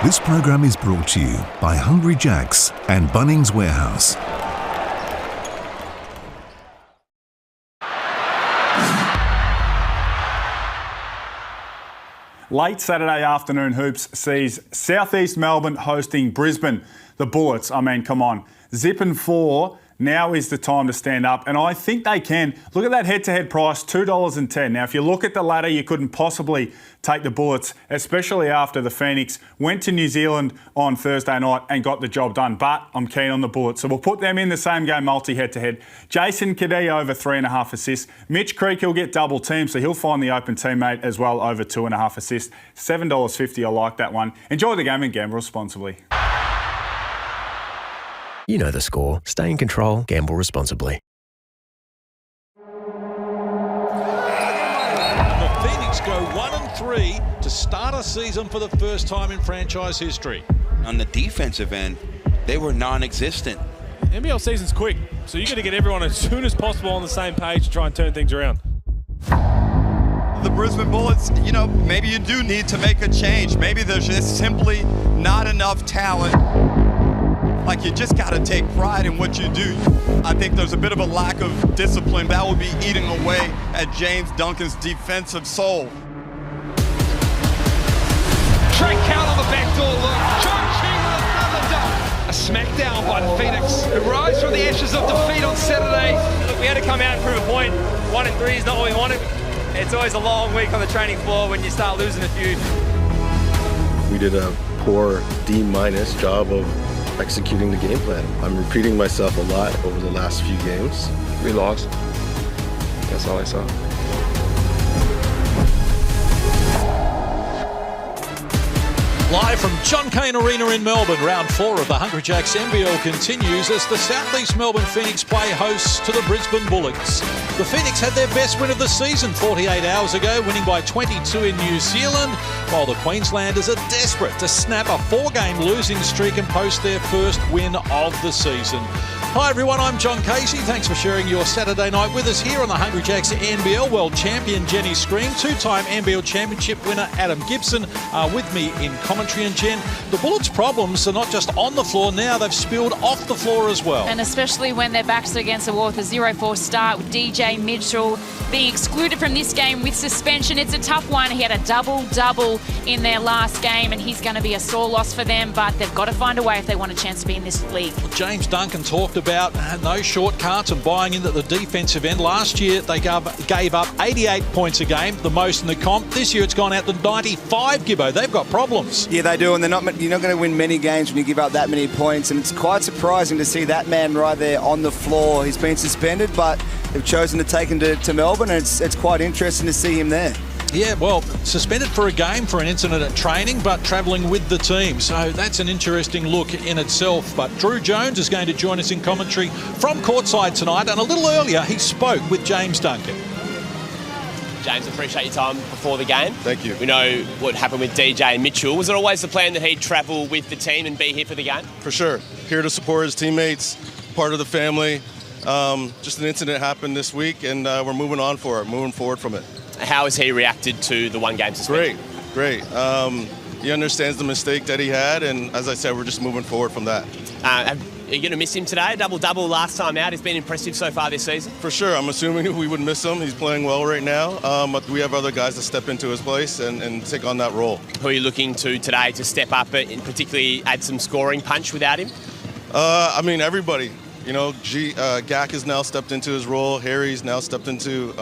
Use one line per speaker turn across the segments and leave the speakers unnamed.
This program is brought to you by Hungry Jack's and Bunnings Warehouse.
Late Saturday afternoon hoops sees Southeast Melbourne hosting Brisbane. The Bullets, I mean, come on. Zipping 4, now is the time to stand up, and I think they can. Look at that head-to-head price, $2.10. Now, if you look at the ladder, you couldn't possibly take the Bullets, especially after the Phoenix went to New Zealand on Thursday night and got the job done. But I'm keen on the Bullets, so we'll put them in the same game multi head-to-head. Jason Cadee over 3.5 assists. Mitch Creek, he'll get double team, so he'll find the open teammate as well over 2.5 assists. $7.50, I like that one. Enjoy the game and gamble responsibly.
You know the score. Stay in control. Gamble responsibly.
And the Phoenix go 1-3 to start a season for the first time in franchise history.
On the defensive end, they were non-existent.
NBL season's quick, so you got to get everyone as soon as possible on the same page to try and turn things around.
The Brisbane Bullets, maybe you do need to make a change. Maybe there's just simply not enough talent. Like, you just got to take pride in what you do. I think there's a bit of a lack of discipline that will be eating away at James Duncan's defensive soul.
Trey Count on the back door look. Chong-Chi with another dunk. A smackdown by the Phoenix, who rise from the ashes of defeat on Saturday.
Look, we had to come out and prove a point. 1-3 is not what we wanted. It's always a long week on the training floor when you start losing a few.
We did a poor D- job of executing the game plan. I'm repeating myself a lot over the last few games.
We lost. That's all I saw.
Live from John Cain Arena in Melbourne, round 4 of the Hungry Jacks NBL continues as the Southeast Melbourne Phoenix play hosts to the Brisbane Bullets. The Phoenix had their best win of the season 48 hours ago, winning by 22 in New Zealand, while the Queenslanders are desperate to snap a 4-game losing streak and post their first win of the season. Hi everyone, I'm John Casey. Thanks for sharing your Saturday night with us here on the Hungry Jacks NBL. World champion Jenny Screen, 2-time NBL championship winner Adam Gibson are with me in commentary. And Jen, the Bullets' problems are not just on the floor now, they've spilled off the floor as well.
And especially when their backs are against the wall with a 0-4 start with DJ Mitchell being excluded from this game with suspension. It's a tough one. He had a double-double in their last game and he's going to be a sore loss for them, but they've got to find a way if they want a chance to be in this league.
James Duncan talked about no shortcuts and buying into the defensive end. Last year they gave up 88 points a game, the most in the comp. This year it's gone out to 95, Gibbo. They've got problems.
Yeah, they do, and you're not going to win many games when you give up that many points, and it's quite surprising to see that man right there on the floor. He's been suspended, but they've chosen to take him to Melbourne, and it's quite interesting to see him there.
Yeah, well, suspended for a game for an incident at training, but travelling with the team. So that's an interesting look in itself. But Drew Jones is going to join us in commentary from courtside tonight. And a little earlier, he spoke with James Duncan.
James, appreciate your time before the game.
Thank you.
We know what happened with DJ Mitchell. Was it always the plan that he'd travel with the team and be here for the game?
For sure. Here to support his teammates, part of the family. Just an incident happened this week, and we're moving forward from it. How
has he reacted to the one-game suspension?
Great. He understands the mistake that he had, and as I said, we're just moving forward from that.
Are you going to miss him today? Double-double last time out. He's been impressive so far this season.
For sure. I'm assuming we would miss him. He's playing well right now, but we have other guys to step into his place and take on that role.
Who are you looking to today to step up and particularly add some scoring punch without him?
Everybody. Gak has now stepped into his role. Harry's now stepped into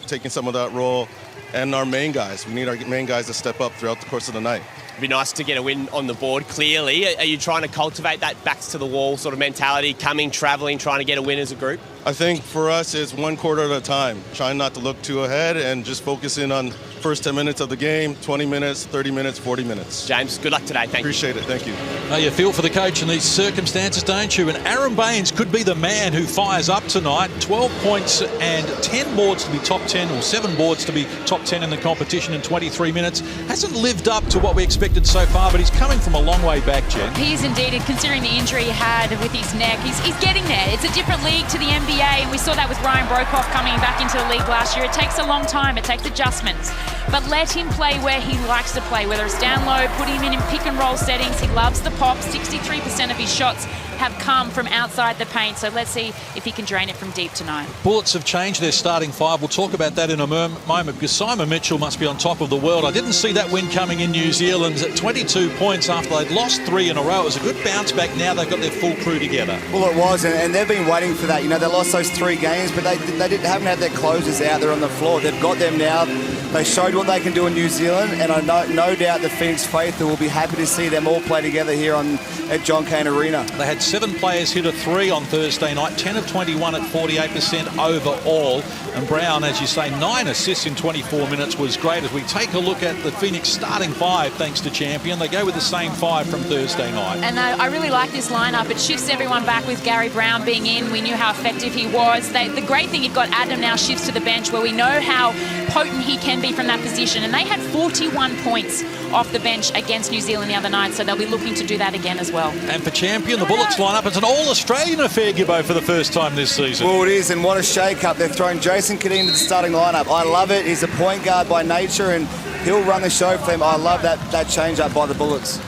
taking some of that role. And our main guys. We need our main guys to step up throughout the course of the night.
It'd be nice to get a win on the board, clearly. Are you trying to cultivate that backs to the wall sort of mentality, travelling, trying to get a win as a group?
I think for us, it's one quarter at a time. Trying not to look too ahead and just focusing on first 10 minutes of the game, 20 minutes, 30 minutes, 40 minutes.
James, good luck today. Thank you.
Appreciate it. Thank you.
You feel for the coach in these circumstances, don't you? And Aaron Baines could be the man who fires up tonight. 12 points and 10 boards to be top 10, or 7 boards to be top top 10 in the competition in 23 minutes. Hasn't lived up to what we expected so far, but he's coming from a long way back, Jen.
He is indeed, considering the injury he had with his neck. He's getting there. It's a different league to the NBA, and we saw that with Ryan Brokoff coming back into the league last year. It takes a long time. It takes adjustments. But let him play where he likes to play, whether it's down low, put him in pick and roll settings. He loves the pop. 63% of his shots have come from outside the paint, so let's see if he can drain it from deep tonight.
Bullets have changed their starting five. We'll talk about that in a moment, because Simon Mitchell must be on top of the world. I didn't see that win coming in New Zealand at 22 points after they'd lost 3 in a row. It was a good bounce back. Now they've got their full crew together.
Well, it was, and they've been waiting for that. You know, they lost those 3 games, but they haven't had their closers out there on the floor. They've got them now. They showed what they can do in New Zealand, and I no doubt the Phoenix faithful will be happy to see them all play together here at John Cain Arena.
They had 7 players hit a 3 on Thursday night, 10 of 21 at 48% overall. And Brown, as you say, 9 assists in 24 minutes was great. As we take a look at the Phoenix starting 5, thanks to Champion, they go with the same 5 from Thursday night.
And I really like this lineup. It shifts everyone back with Gary Brown being in. We knew how effective he was. The great thing, you've got Adam now shifts to the bench, where we know how potent he can be from that position. And they had 41 points off the bench against New Zealand the other night, so they'll be looking to do that again as well.
And for Champion, the Bullets line up as an all-Australian affair, Gibbo, for the first time this season.
Well, it is, and what a shake-up. They've thrown Jason Kadeen into the starting lineup. I love it. He's a point guard by nature, and he'll run the show for them. I love that change-up by the Bullets.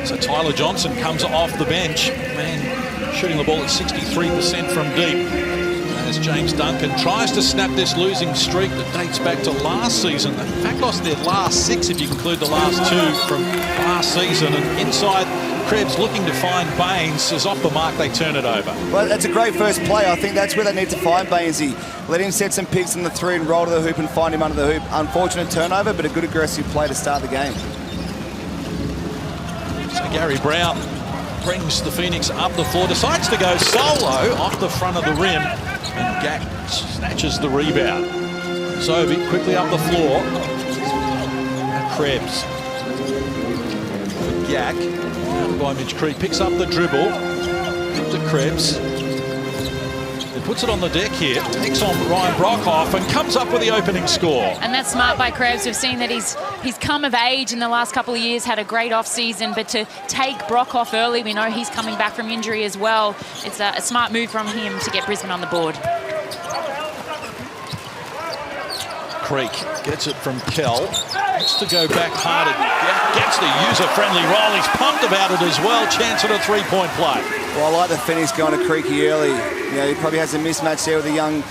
So Tyler Johnson comes off the bench. Man, shooting the ball at 63% from deep. As James Duncan tries to snap this losing streak that dates back to last season. In fact, lost their last 6 if you include the last 2 from last season. And inside, Krebs looking to find Baines. Is off the mark, they turn it over.
Well, that's a great first play. I think that's where they need to find Bainesy. Let him set some picks in the 3 and roll to the hoop and find him under the hoop. Unfortunate turnover, but a good aggressive play to start the game.
So Gary Brown brings the Phoenix up the floor, decides to go solo off the front of the rim, and Gak snatches the rebound. Zovic quickly up the floor. Krebs. Gak, down by Mitch Creek, picks up the dribble. Up to Krebs. He puts it on the deck here, takes on Ryan Brokoff, and comes up with the opening score.
And that's smart by Krebs. We've seen that he's come of age in the last couple of years, had a great off-season, but to take Brokoff early, we know he's coming back from injury as well. It's a smart move from him to get Brisbane on the board.
Creek gets it from Kell. Wants to go back hard. Gets the user-friendly roll. He's pumped about it as well. Chance at a 3-point play.
Well, I like the Phoenix going to Creaky early. You know, he probably has a mismatch there with a young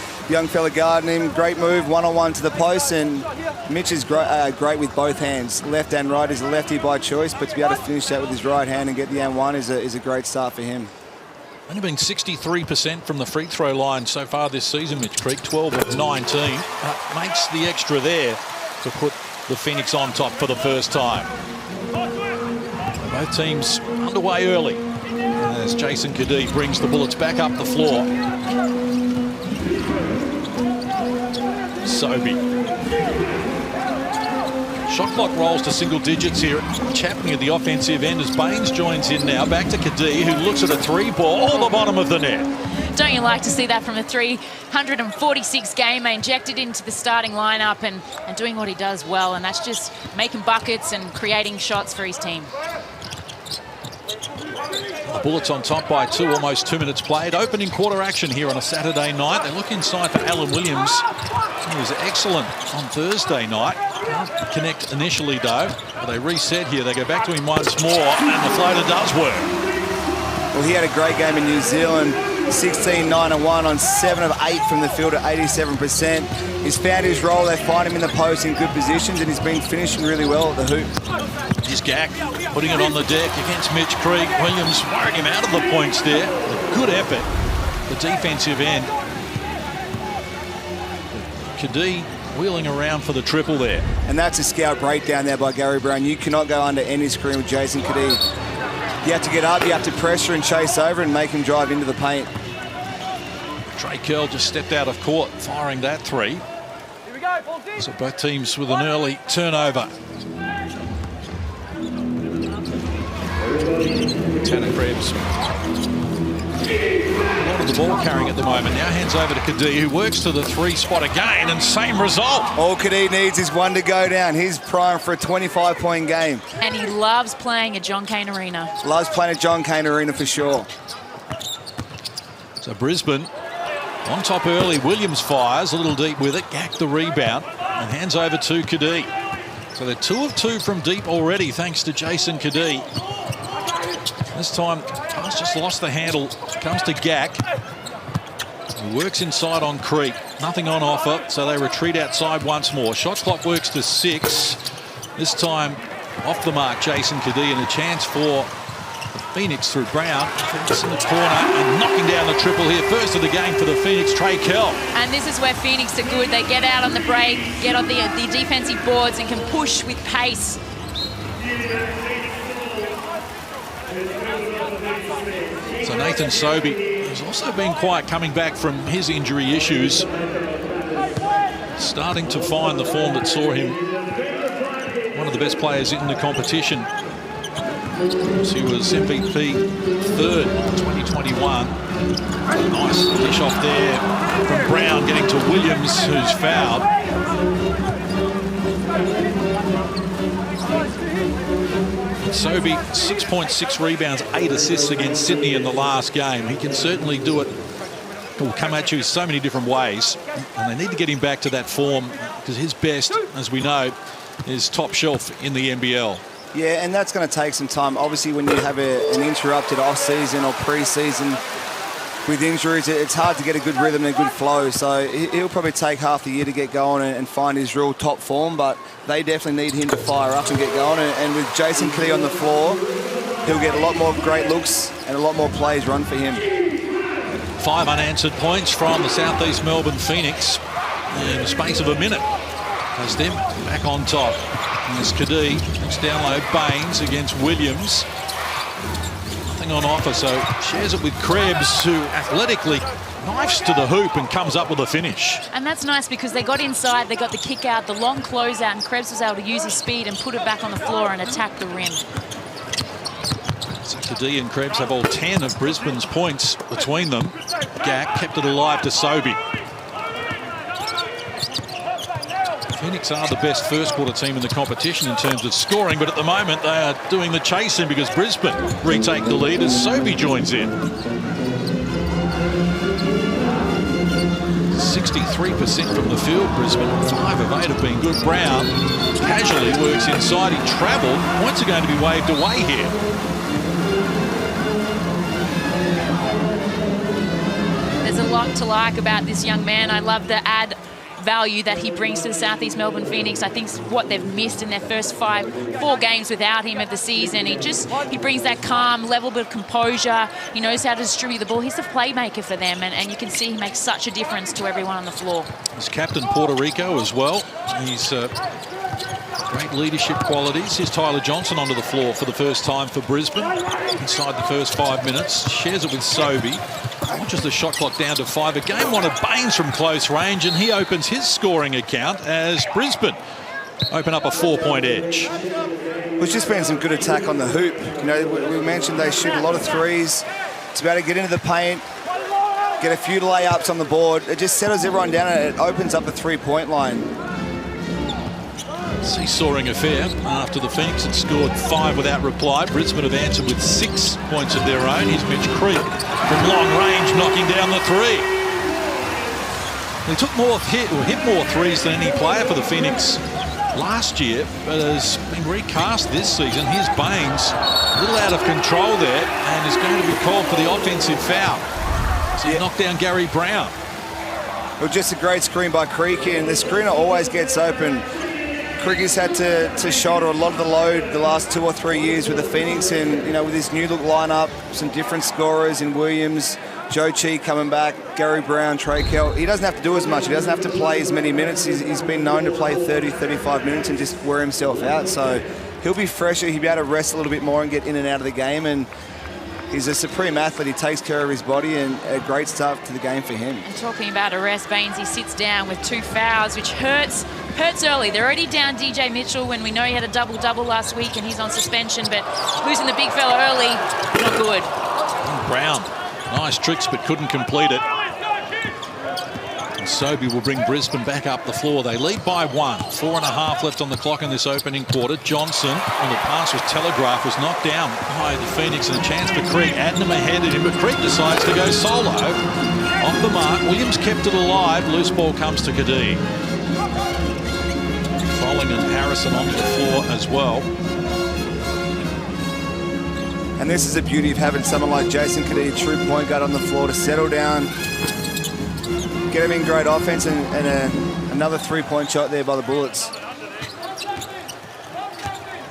fella guarding him. Great move, one-on-one to the post, and Mitch is great with both hands. Left and right. He's a lefty by choice, but to be able to finish that with his right hand and get the and one is a great start for him.
Only been 63% from the free throw line so far this season, Mitch Creek, 12 of 19. But makes the extra there to put the Phoenix on top for the first time. Both teams underway early as Jason Kadee brings the Bullets back up the floor. Sobey. Shot clock rolls to single digits here. What's happening at the offensive end as Baines joins in now. Back to Kadee, who looks at a 3-ball, the bottom of the net.
Don't you like to see that from a 346 gamer injected into the starting lineup and doing what he does well, and that's just making buckets and creating shots for his team.
The Bullets on top by 2, almost 2 minutes played. Opening quarter action here on a Saturday night. They look inside for Alan Williams. He was excellent on Thursday night. Can't connect initially though. But they reset here. They go back to him once more, and the floater does work.
Well, he had a great game in New Zealand. 16, 9 and 1 on 7 of 8 from the field at 87%. He's found his role. They find him in the post in good positions, and he's been finishing really well at the hoop.
Here's Gak putting it on the deck against Mitch Creek. Williams worrying him out of the points there. A good effort. The defensive end. Kadee wheeling around for the triple there.
And that's a scout breakdown there by Gary Brown. You cannot go under any screen with Jason Kadee. You have to get up, you have to pressure and chase over and make him drive into the paint.
Trey Curl just stepped out of court, firing that 3. Here we go, so both teams with an early turnover. Tanner Krebs A lot of the ball carrying at the moment. Now hands over to Kadee, who works to the 3 spot again, and same result.
All Kadee needs is one to go down. He's primed for a 25-point game.
And he loves playing at John Cain Arena.
Loves playing at John Cain Arena for sure.
So Brisbane on top early. Williams fires a little deep with it. Gack the rebound and hands over to Kadee. So they're 2 of 2 from deep already, thanks to Jason Kadee. This time, Carl's just lost the handle. Comes to Gack. He works inside on Creek. Nothing on offer, so they retreat outside once more. Shot clock works to 6. This time, off the mark, Jason Kadee, and a chance for the Phoenix through Brown. Phoenix in the corner and knocking down the triple here. First of the game for the Phoenix, Trey Kell.
And this is where Phoenix are good. They get out on the break, get on the defensive boards and can push with pace.
So Nathan Sobey has also been quiet coming back from his injury issues. Starting to find the form that saw him one of the best players in the competition. He was MVP 3rd in 2021. Nice dish off there from Brown, getting to Williams, who's fouled. Sobey, 6.6 rebounds, 8 assists against Sydney in the last game. He can certainly do it. He'll come at you so many different ways. And they need to get him back to that form, because his best, as we know, is top shelf in the NBL.
Yeah, and that's going to take some time. Obviously, when you have an interrupted off-season or pre-season with injuries, it's hard to get a good rhythm and a good flow. So he'll probably take half the year to get going and find his real top form, but they definitely need him to fire up and get going. And with Jason Kadee on the floor, he'll get a lot more great looks and a lot more plays run for him.
5 unanswered points from the Southeast Melbourne Phoenix in the space of a minute. As them back on top. And there's Kadee, next down low, Baines against Williams. Nothing on offer, so shares it with Krebs, who athletically knifes to the hoop and comes up with a finish.
And that's nice because they got inside, they got the kick out, the long closeout, and Krebs was able to use his speed and put it back on the floor and attack the rim.
So Kadee and Krebs have all 10 of Brisbane's points between them. Gack kept it alive to Sobey. Phoenix are the best first quarter team in the competition in terms of scoring, but at the moment they are doing the chasing because Brisbane retake the lead as Sobey joins in. 63% from the field, Brisbane. 5 of 8 have been good. Brown casually works inside. He travelled. Points are going to be waved away here.
There's a lot to like about this young man. I love the add value that he brings to the Southeast Melbourne Phoenix. I think what they've missed in their first 4 games without him of the season. He brings that calm, level bit of composure. He knows how to distribute the ball. He's the playmaker for them, and you can see he makes such a difference to everyone on the floor.
He's captain Puerto Rico as well. He's great leadership qualities. Here's Tyler Johnson onto the floor for the first time for Brisbane. Inside the first 5 minutes, shares it with Sobey. Launches the shot clock down to 5. A game one of Baines from close range, and he opens his scoring account as Brisbane open up a 4-point edge.
There's just been some good attack on the hoop. You know, we mentioned they shoot a lot of threes. It's about to get into the paint, get a few layups on the board. It just settles everyone down and it opens up the 3-point line.
Seesawing affair after the Phoenix had scored 5 without reply. Brisbane have answered with 6 points of their own. Here's Mitch Creek from long range, knocking down the 3. He hit more threes than any player for the Phoenix last year, but has been recast this season. Here's Baines, a little out of control there, and is going to be called for the offensive foul. So he knocked down Gary Brown.
Well, just a great screen by Creek, and the screener always gets open. Creek has had to shoulder a lot of the load the last 2 or 3 years with the Phoenix, and with his new look lineup, some different scorers in Williams, Joe Chi coming back, Gary Brown, Trey Kell. He doesn't have to do as much. He doesn't have to play as many minutes. He's been known to play 30, 35 minutes and just wear himself out. So he'll be fresher. He'll be able to rest a little bit more and get in and out of the game. And he's a supreme athlete. He takes care of his body, and a great start to the game for him.
And talking about arrest, Baines, he sits down with 2 fouls, which hurts early. They're already down DJ Mitchell when we know he had a double-double last week and he's on suspension, but losing the big fella early, not good.
Brown Nice tricks, but couldn't complete it. And Sobey will bring Brisbane back up the floor. They lead by 1. 4.5 left on the clock in this opening quarter. Johnson, when the pass was telegraphed, was knocked down by the Phoenix, and a chance for Creek. Adnam ahead of him, but Creek decides to go solo. Off the mark, Williams kept it alive. Loose ball comes to Kadee. Froling and Harrison onto the floor as well.
And this is the beauty of having someone like Jason Kadee, true point guard, on the floor to settle down, get him in great offense, and another three-point shot there by the Bullets.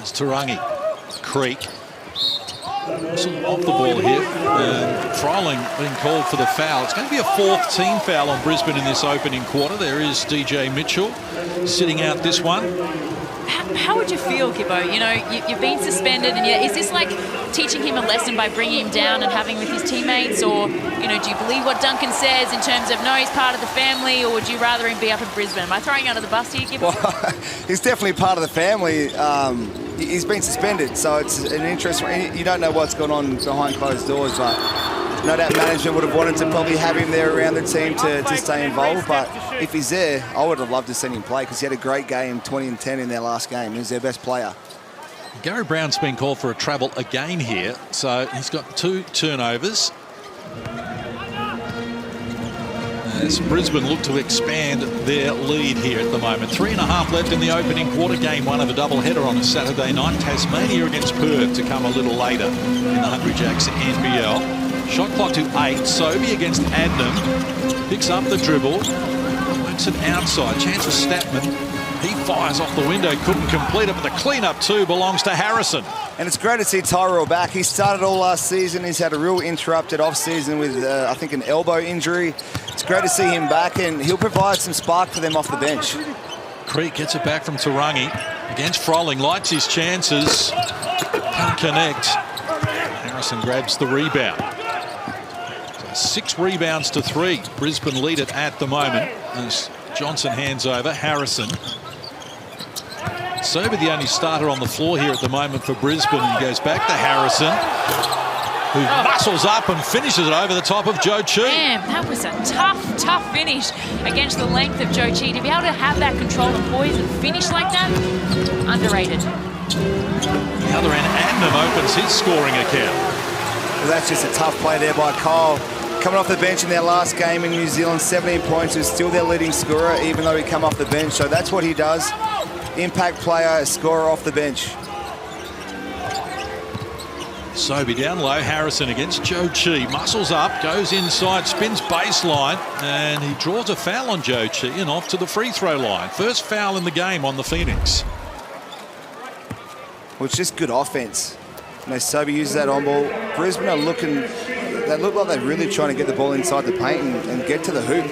It's Tarangi. Creek. Off the ball here. And Froling being called for the foul. It's going to be a 4th team foul on Brisbane in this opening quarter. There is DJ Mitchell sitting out this one.
How would you feel, Gibbo? You know, you've been suspended, and is this like teaching him a lesson by bringing him down and having with his teammates? Or, you know, do you believe what Duncan says in terms of, no, he's part of the family, or would you rather him be up in Brisbane? Am I throwing you under the bus here, Gibbo?
Well, he's definitely part of the family. He's been suspended, so it's an interesting. You don't know what's going on behind closed doors, but no doubt management would have wanted to probably have him there around the team to stay involved. But if he's there, I would have loved to see him play, because he had a great game, 20 and 10 in their last game. He was their best player.
Gary Brown's been called for a travel again here, so he's got 2 turnovers. As Brisbane look to expand their lead here at the moment. 3.5 left in the opening quarter. Game 1 of a doubleheader on a Saturday night. Tasmania against Perth to come a little later in the Hungry Jacks NBL. Shot clock to 8. Sobey against Adnam. Picks up the dribble. Works it outside. Chance for Statman. He fires off the window. Couldn't complete it, but the clean-up too belongs to Harrison.
And it's great to see Tyrell back. He started all last season. He's had a real interrupted off-season with, I think, an elbow injury. It's great to see him back, and he'll provide some spark for them off the bench. Creek
gets it back from Tarangi. Against Froling. Lights his chances. Can't connect. Harrison grabs the rebound. 6 rebounds to 3. Brisbane lead it at the moment as Johnson hands over. Harrison. Sobey the only starter on the floor here at the moment for Brisbane. He goes back to Harrison, who muscles up and finishes it over the top of Joe Chi.
Damn, that was a tough finish against the length of Joe Chi. To be able to have that control and poise and finish like that, underrated.
The other end, Adnam opens his scoring account.
Well, that's just a tough play there by Kyle. Coming off the bench in their last game in New Zealand, 17 points, was still their leading scorer, even though he come off the bench. So that's what he does. Impact player, scorer off the bench.
Sobey down low. Harrison against Joe Chi. Muscles up, goes inside, spins baseline, and he draws a foul on Joe Chi and off to the free throw line. First foul in the game on the Phoenix.
Well, it's just good offense. You know, Sobey uses that on ball. Brisbane are looking, they look like they're really trying to get the ball inside the paint and get to the hoop.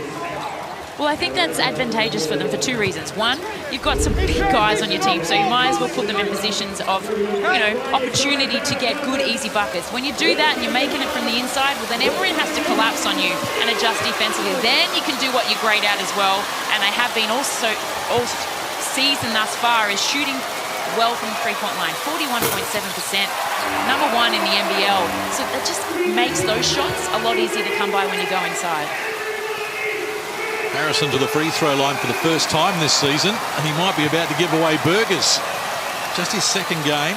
Well, I think that's advantageous for them for 2 reasons. One, you've got some big guys on your team, so you might as well put them in positions of, you know, opportunity to get good, easy buckets. When you do that and you're making it from the inside, well, then everyone has to collapse on you and adjust defensively. Then you can do what you're great at as well. And they have been also all season thus far is shooting well from the three-point line, 41.7%, number 1 in the NBL. So that just makes those shots a lot easier to come by when you go inside.
Harrison to the free throw line for the first time this season, and he might be about to give away burgers. Just his second game.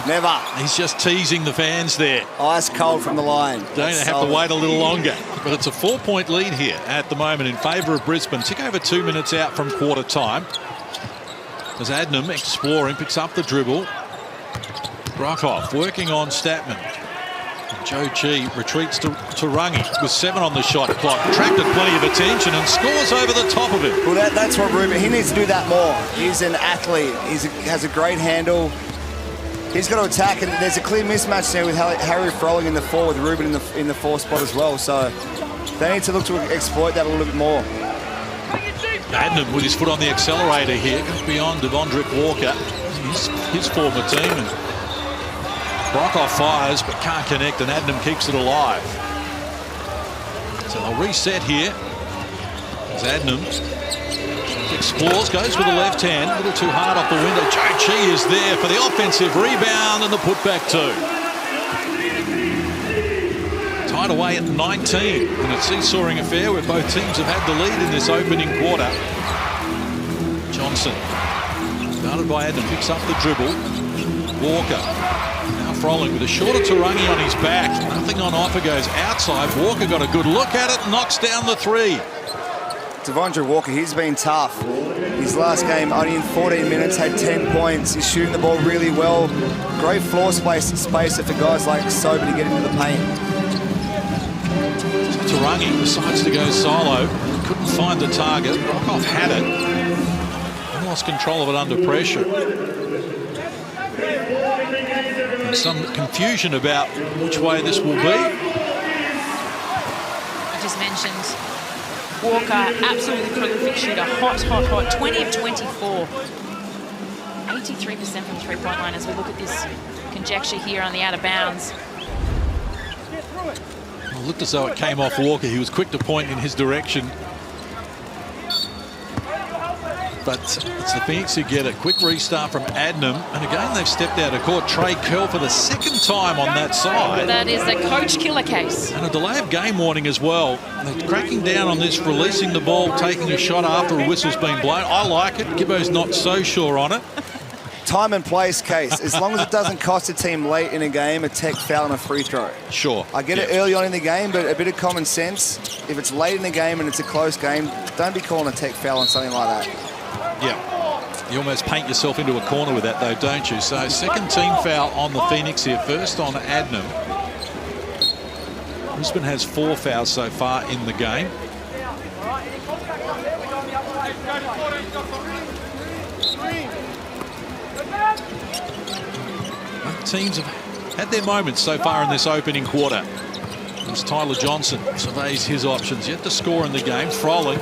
Never.
He's just teasing the fans there.
Ice cold from the line.
Don't have to wait a little longer. But it's a 4-point lead here at the moment in favour of Brisbane. Tick over 2 minutes out from quarter time. As Adnam exploring, picks up the dribble. Brockhoff working on Statman. Joe Chi retreats to Tarangi with 7 on the shot clock. Attracted plenty of attention and scores over the top of it.
Well, that's what Ruben, he needs to do that more. He's an athlete. He has a great handle. He's got to attack, and there's a clear mismatch there with Harry Froling in the 4 with Ruben in the 4 spot as well. So they need to look to exploit that a little bit more.
Adnam with his foot on the accelerator here, goes beyond Devondrick Walker, his former team. And Brockhoff fires but can't connect, and Adnam keeps it alive. So they'll reset here as Adnam explores, goes with the left hand, a little too hard off the window. Joe Chi is there for the offensive rebound and the putback too. tied away at 19. And a seesawing affair where both teams have had the lead in this opening quarter. Johnson, guarded by Adam, picks up the dribble. Walker, now Froling with a shorter Tarangi on his back. Nothing on offer, goes outside. Walker got a good look at it, knocks down the three.
Devondre Walker, he's been tough. His last game, only in 14 minutes, had 10 points. He's shooting the ball really well. Great floor spacer for guys like Sober to get into the paint.
Tarangi decides to go solo. Couldn't find the target. Rockoff had it. And lost control of it under pressure. And some confusion about which way this will be.
I just mentioned Walker, absolutely prolific shooter, hot, 20 of 24. 83% from the three-point line as we look at this conjecture here on the out of bounds.
It looked as though it came off Walker. He was quick to point in his direction. But it's the Phoenix who get a quick restart from Adnam. And again, they've stepped out of court. Trey Curl for the second time on that side.
That is a coach killer case.
And a delay of game warning as well. They're cracking down on this, releasing the ball, taking a shot after a whistle's been blown. I like it. Gibbo's not so sure on it.
Time and place case. As long as it doesn't cost a team late in a game, a tech foul and a free throw.
Sure.
I get it early on in the game, but a bit of common sense. If it's late in the game and it's a close game, don't be calling a tech foul on something like that.
Yeah. You almost paint yourself into a corner with that, though, don't you? So second team foul on the Phoenix here. First on Adnam. Brisbane has 4 fouls so far in the game. Both teams have had their moments so far in this opening quarter. As Tyler Johnson surveys his options, yet to score in the game. Froling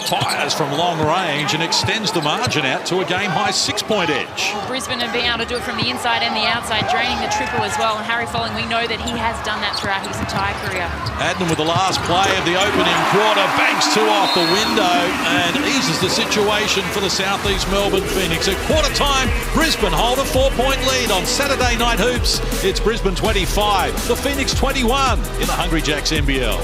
fires from long range and extends the margin out to a game-high 6-point edge.
Well, Brisbane have been able to do it from the inside and the outside, draining the triple as well. And Harry Froling, we know that he has done that throughout his entire career.
Adnam with the last play of the opening quarter, banks 2 off the window and eases the situation for the Southeast Melbourne Phoenix. At quarter time, Brisbane hold a 4-point lead on Saturday Night Hoops. It's Brisbane 25, the Phoenix 21 in the Hungry Jacks NBL.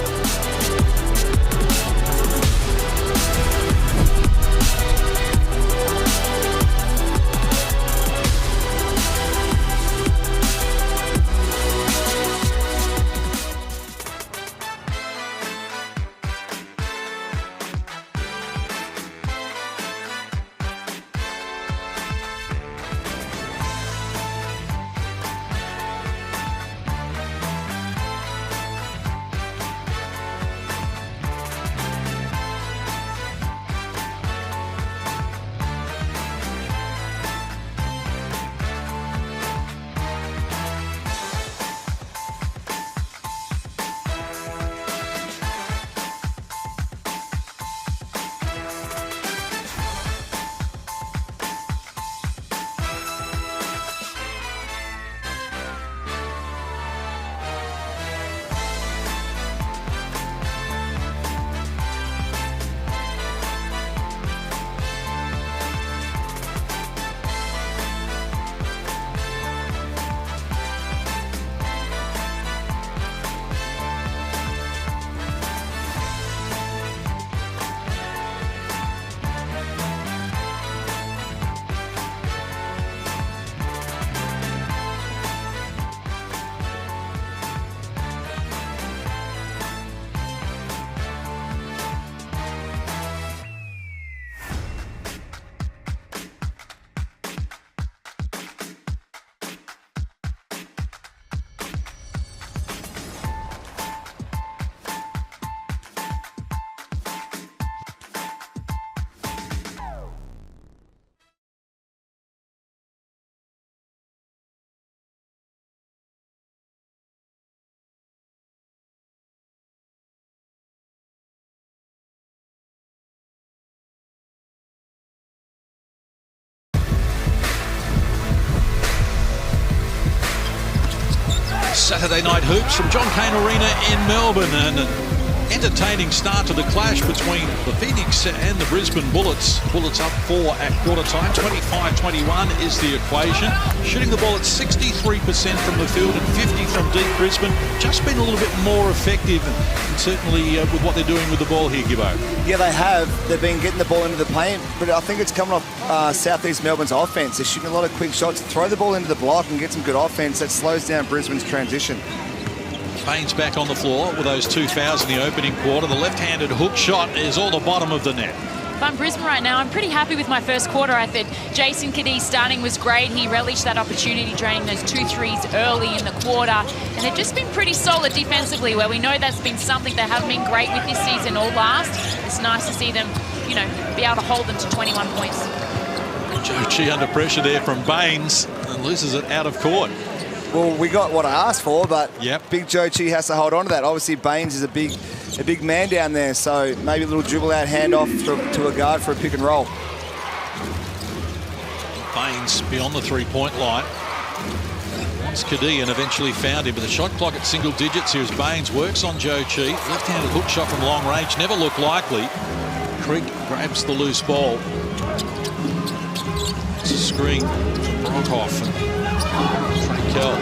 Saturday Night Hoops from John Cain Arena in Melbourne, and entertaining start to the clash between the Phoenix and the Brisbane Bullets. Bullets up 4 at quarter time. 25-21 is the equation. Shooting the ball at 63% from the field and 50 from deep. Brisbane just been a little bit more effective, and certainly with what they're doing with the ball here, Gibbo.
Yeah, they have. They've been getting the ball into the paint, but I think it's coming off Southeast Melbourne's offense. They're shooting a lot of quick shots. Throw the ball into the block and get some good offense. That slows down Brisbane's transition.
Baines back on the floor with those 2 fouls in the opening quarter. The left-handed hook shot is all the bottom of the net.
If I'm Brisbane right now, I'm pretty happy with my first quarter. I thought Jason Cadee starting was great. He relished that opportunity, draining those 2 threes early in the quarter. And they've just been pretty solid defensively, where we know that's been something they haven't been great with this season or last. It's nice to see them, you know, be able to hold them to 21 points.
Joe Chi under pressure there from Baines and loses it out of court.
Well, we got what I asked for, but
yep.
Big Joe Chi has to hold on to that. Obviously, Baines is a big man down there, so maybe a little dribble out handoff to a guard for a pick and roll.
Baines beyond the three-point line. Once Cadee and eventually found him, but the shot clock at single digits. Here's Baines, works on Joe Chi. Left-handed hook shot from long range, never looked likely. Creek grabs the loose ball. It's a screen from Brockhoff and Frankel.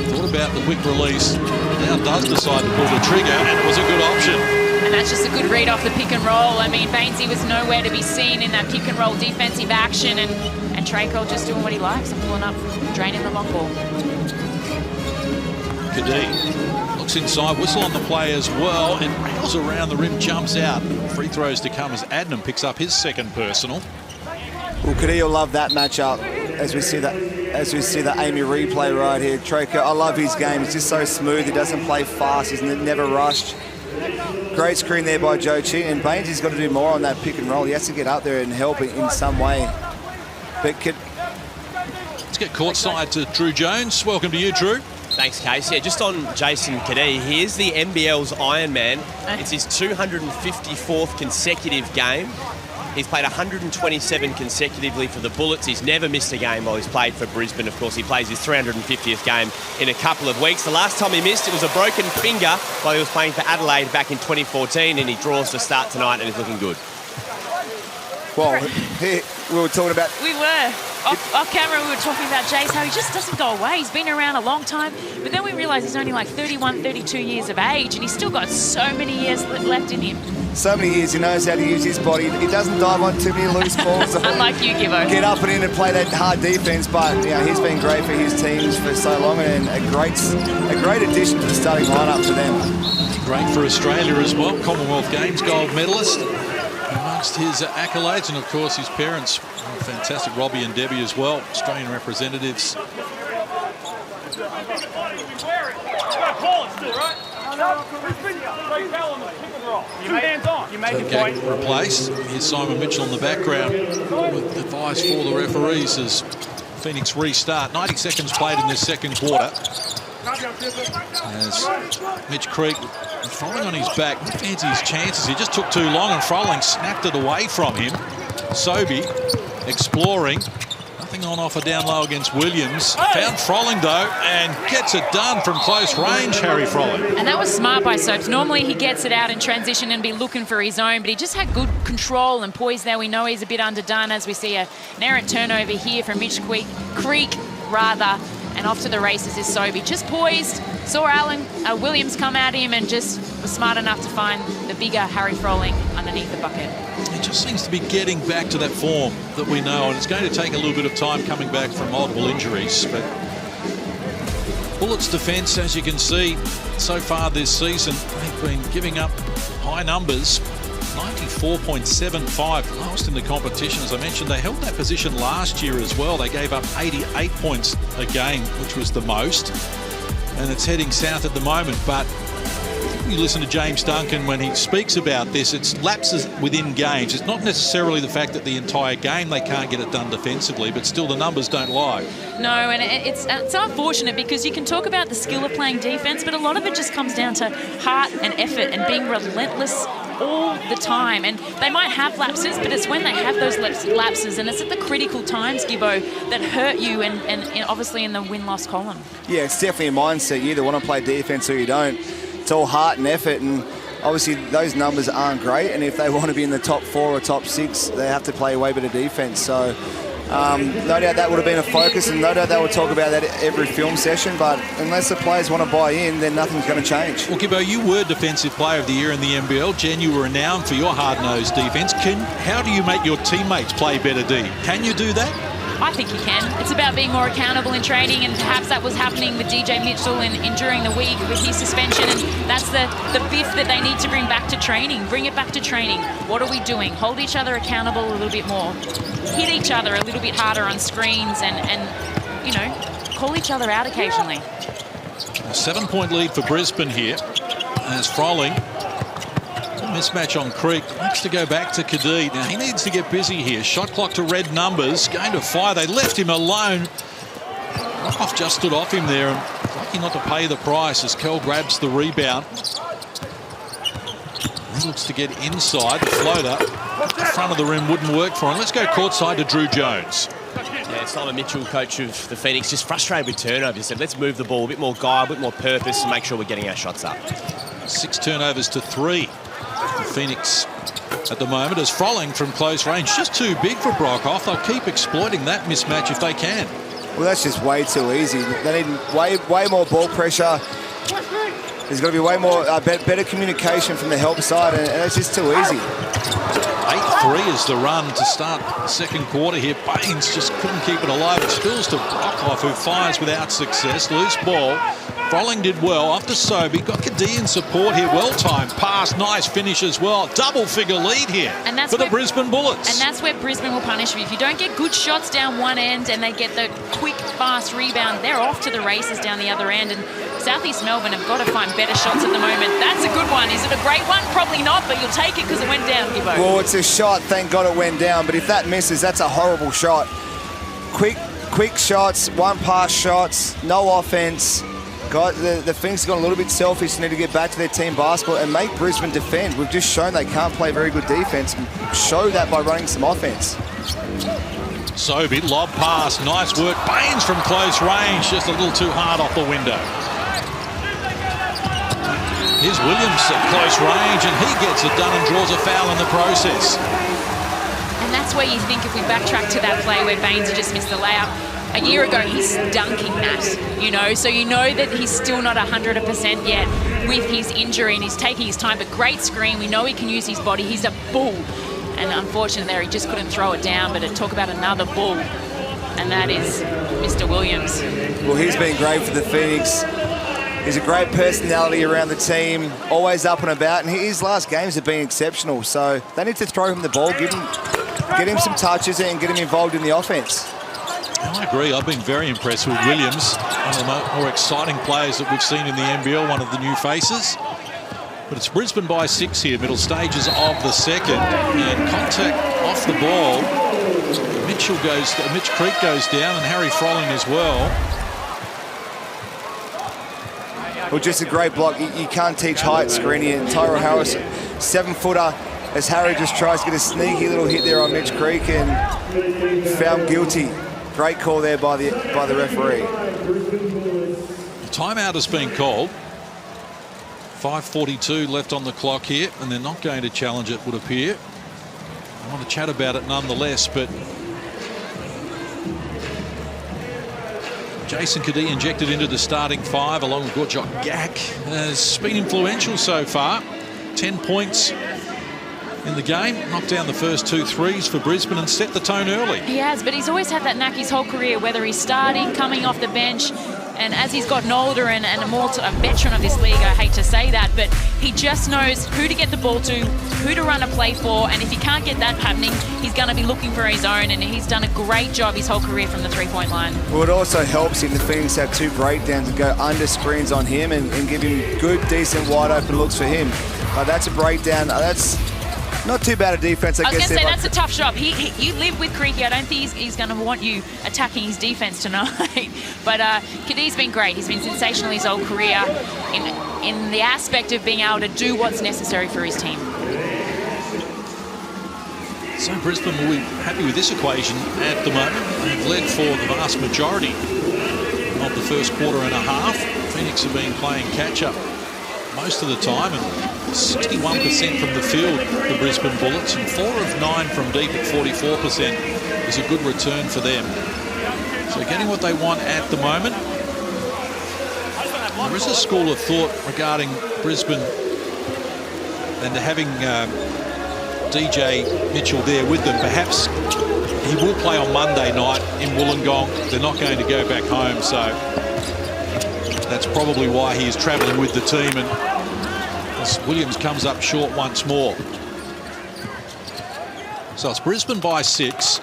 Thought about the quick release. Now does decide to pull the trigger, and it was a good option.
And that's just a good read off the pick and roll. I mean, Bainesy was nowhere to be seen in that pick and roll defensive action, and Traco just doing what he likes and pulling up, draining the long ball.
Cadee looks inside, whistle on the play as well, and rails around the rim, jumps out. Free throws to come as Adnam picks up his second personal.
Well, Cadee will love that matchup as we see the Amy replay right here. Traco, I love his game. He's just so smooth. He doesn't play fast. He's never rushed. Great screen there by Joe Chi. And Baines has got to do more on that pick and roll. He has to get up there and help in some way. But
let's get courtside to Drew Jones. Welcome to you, Drew.
Thanks, Case. Yeah, just on Jason Cadee, he is the NBL's Iron Man. It's his 254th consecutive game. He's played 127 consecutively for the Bullets. He's never missed a game while he's played for Brisbane. Of course, he plays his 350th game in a couple of weeks. The last time he missed, it was a broken finger while he was playing for Adelaide back in 2014, and he draws to start tonight and is looking good.
Well, we were talking about...
We were. Off camera, we were talking about Jace, how he just doesn't go away. He's been around a long time, but then we realised he's only like 31, 32 years of age, and he's still got so many years left in him.
So many years, he knows how to use his body. He doesn't dive on too many loose balls.
Unlike you, Gibbo.
Get up and in and play that hard defence, but you know, he's been great for his teams for so long, and a great addition to the starting lineup for them.
Great for Australia as well. Commonwealth Games gold medalist. Amongst his accolades, and of course his parents, fantastic Robbie and Debbie as well, Australian representatives.
You make your point.
Replaced. Here's Simon Mitchell in the background with advice for the referees as Phoenix restart. 90 seconds played in this second quarter. As Mitch Creek falling on his back, fancy his chances. He just took too long, and Froling snapped it away from him. Sobey exploring. Nothing on offer down low against Williams. Found Froling though, and gets it done from close range, Harry Froling.
And that was smart by Sobes. Normally he gets it out in transition and be looking for his own, but he just had good control and poise there. We know he's a bit underdone as we see an errant turnover here from Mitch Creek, and off to the races is Sobey. Just poised, saw Williams come at him and just was smart enough to find the bigger Harry Froling underneath the bucket.
He just seems to be getting back to that form that we know, and it's going to take a little bit of time coming back from multiple injuries. But Bullets defence, as you can see, so far this season, they've been giving up high numbers. 94.75, last in the competition. As I mentioned, they held that position last year as well. They gave up 88 points a game, which was the most. And it's heading south at the moment. But you listen to James Duncan when he speaks about this, it's lapses within games. It's not necessarily the fact that the entire game they can't get it done defensively, but still the numbers don't lie.
No, and it's unfortunate because you can talk about the skill of playing defense, but a lot of it just comes down to heart and effort and being relentless all the time. And they might have lapses, but it's when they have those lapses, and it's at the critical times, Gibbo, that hurt you and obviously in the win-loss column.
Yeah, it's definitely a mindset. You either want to play defense or you don't. It's all heart and effort, and obviously those numbers aren't great, and if they want to be in the top 4 or top 6, they have to play way better defense. So no doubt that would have been a focus, and no doubt they will talk about that every film session, but unless the players want to buy in, then nothing's going to change.
Well, Gibbo, you were Defensive Player of the Year in the NBL. Jen, you were renowned for your hard-nosed defence. How do you make your teammates play better D? Can you do that?
I think you can. It's about being more accountable in training, and perhaps that was happening with DJ Mitchell and during the week with his suspension, and that's the biff that they need to bring back to training. Bring it back to training. What are we doing? Hold each other accountable a little bit more. Hit each other a little bit harder on screens and you know, call each other out occasionally.
A 7-point lead for Brisbane here as Froling. Mismatch on Creek. Likes to go back to Kadid. Now he needs to get busy here. Shot clock to red numbers. Going to fire. They left him alone. Rockoff just stood off him there, and lucky not to pay the price as Kel grabs the rebound. He looks to get inside. The floater. The front of the rim wouldn't work for him. Let's go courtside to Drew Jones.
Yeah, Simon Mitchell, coach of the Phoenix, just frustrated with turnovers. He said, let's move the ball, a bit more guile, a bit more purpose, and make sure we're getting our shots up.
6 turnovers to 3. The Phoenix at the moment as Froling from close range. Just too big for Brockhoff. They'll keep exploiting that mismatch if they can.
Well, that's just way too easy. They need way more ball pressure. There's got to be way more better communication from the help side, and it's just too easy.
8-3 is the run to start the second quarter here. Baines just couldn't keep it alive. It spills to Brockhoff, who fires without success. Loose ball. Froling did well off to Sobey. Got Kadee in support here. Well-timed pass. Nice finish as well. Double-figure lead here for the Brisbane Bullets.
And that's where Brisbane will punish you. If you don't get good shots down one end and they get the quick, fast rebound, they're off to the races down the other end. And South East Melbourne have got to find better shots at the moment. That's a good one. Is it a great one? Probably not, but you'll take it because it went down, Gibbo.
Well, it's a shot. Thank God it went down. But if that misses, that's a horrible shot. Quick shots, one-pass shots, no offense. The Phoenix have gone a little bit selfish. They need to get back to their team basketball and make Brisbane defend. We've just shown they can't play very good defense. Show that by running some offense.
Sobey, lob pass, nice work. Baines from close range, just a little too hard off the window. Here's Williams at close range, and he gets it done and draws a foul in the process.
And that's where you think if we backtrack to that play where Baines had just missed the layup, a year ago, he's dunking that, you know, so you know that he's still not 100% yet with his injury, and he's taking his time, but great screen. We know he can use his body. He's a bull, and unfortunately there, he just couldn't throw it down, but talk about another bull, and that is Mr. Williams.
Well, he's been great for the Phoenix. He's a great personality around the team, always up and about, and his last games have been exceptional, so they need to throw him the ball, get him some touches and get him involved in the offense.
I agree. I've been very impressed with Williams, one of the more exciting players that we've seen in the NBL, one of the new faces. But it's Brisbane by 6 here, middle stages of the second, and contact off the ball. Mitch Creek goes down, and Harry Froling as well.
Well, just a great block. You can't teach height screening. And Tyrell Harris, 7-footer, as Harry just tries to get a sneaky little hit there on Mitch Creek and found guilty. Great call there by the referee.
Timeout has been called. 5:42 left on the clock here, and they're not going to challenge it, would appear. I want to chat about it nonetheless, but Jason Kadee injected into the starting 5 along with Gorjok Gak has been influential so far. 10 points in the game, knocked down the first 2 threes for Brisbane and set the tone early.
He has, but he's always had that knack his whole career, whether he's starting, coming off the bench, and as he's gotten older and a veteran of this league, I hate to say that, but he just knows who to get the ball to, who to run a play for, and if he can't get that happening, he's going to be looking for his own, and he's done a great job his whole career from the three-point line.
Well, it also helps if the Phoenix have 2 breakdowns and go under screens on him and give him good, decent, wide-open looks for him. But that's a breakdown. That's not too bad a defense, I guess.
I was going to say, that's a tough shot. You live with Creaky. I don't think he's going to want you attacking his defense tonight. But Kadee's been great. He's been sensational his whole career in the aspect of being able to do what's necessary for his team.
So Brisbane will be happy with this equation at the moment. They've led for the vast majority of the first quarter and a half. Phoenix have been playing catch-up most of the time, and 61% from the field, the Brisbane Bullets, and 4 of 9 from deep at 44% is a good return for them. So getting what they want at the moment. There is a school of thought regarding Brisbane and having DJ Mitchell there with them. Perhaps he will play on Monday night in Wollongong. They're not going to go back home, so that's probably why he is travelling with the team. And as Williams comes up short once more. So it's Brisbane by 6.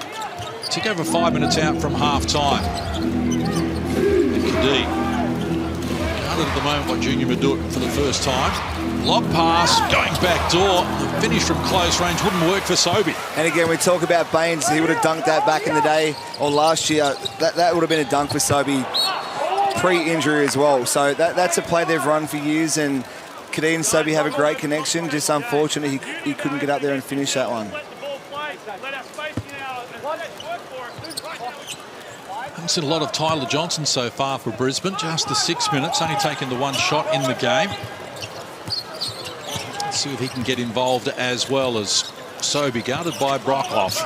Tick over 5 minutes out from half-time. And Kadee guarded at the moment by Junior Madut for the first time. Lob pass, going back door. The finish from close range wouldn't work for Sobey.
And again, we talk about Baines. He would have dunked that back in the day or last year. That would have been a dunk for Sobey pre-injury as well. So that's a play they've run for years, and Kadee and Sobey have a great connection. Just unfortunate he couldn't get up there and finish that one.
Haven't seen a lot of Tyler Johnson so far for Brisbane. Just the 6 minutes, only taken the 1 shot in the game. Let's see if he can get involved as well as Sobey, guarded by Brockhoff.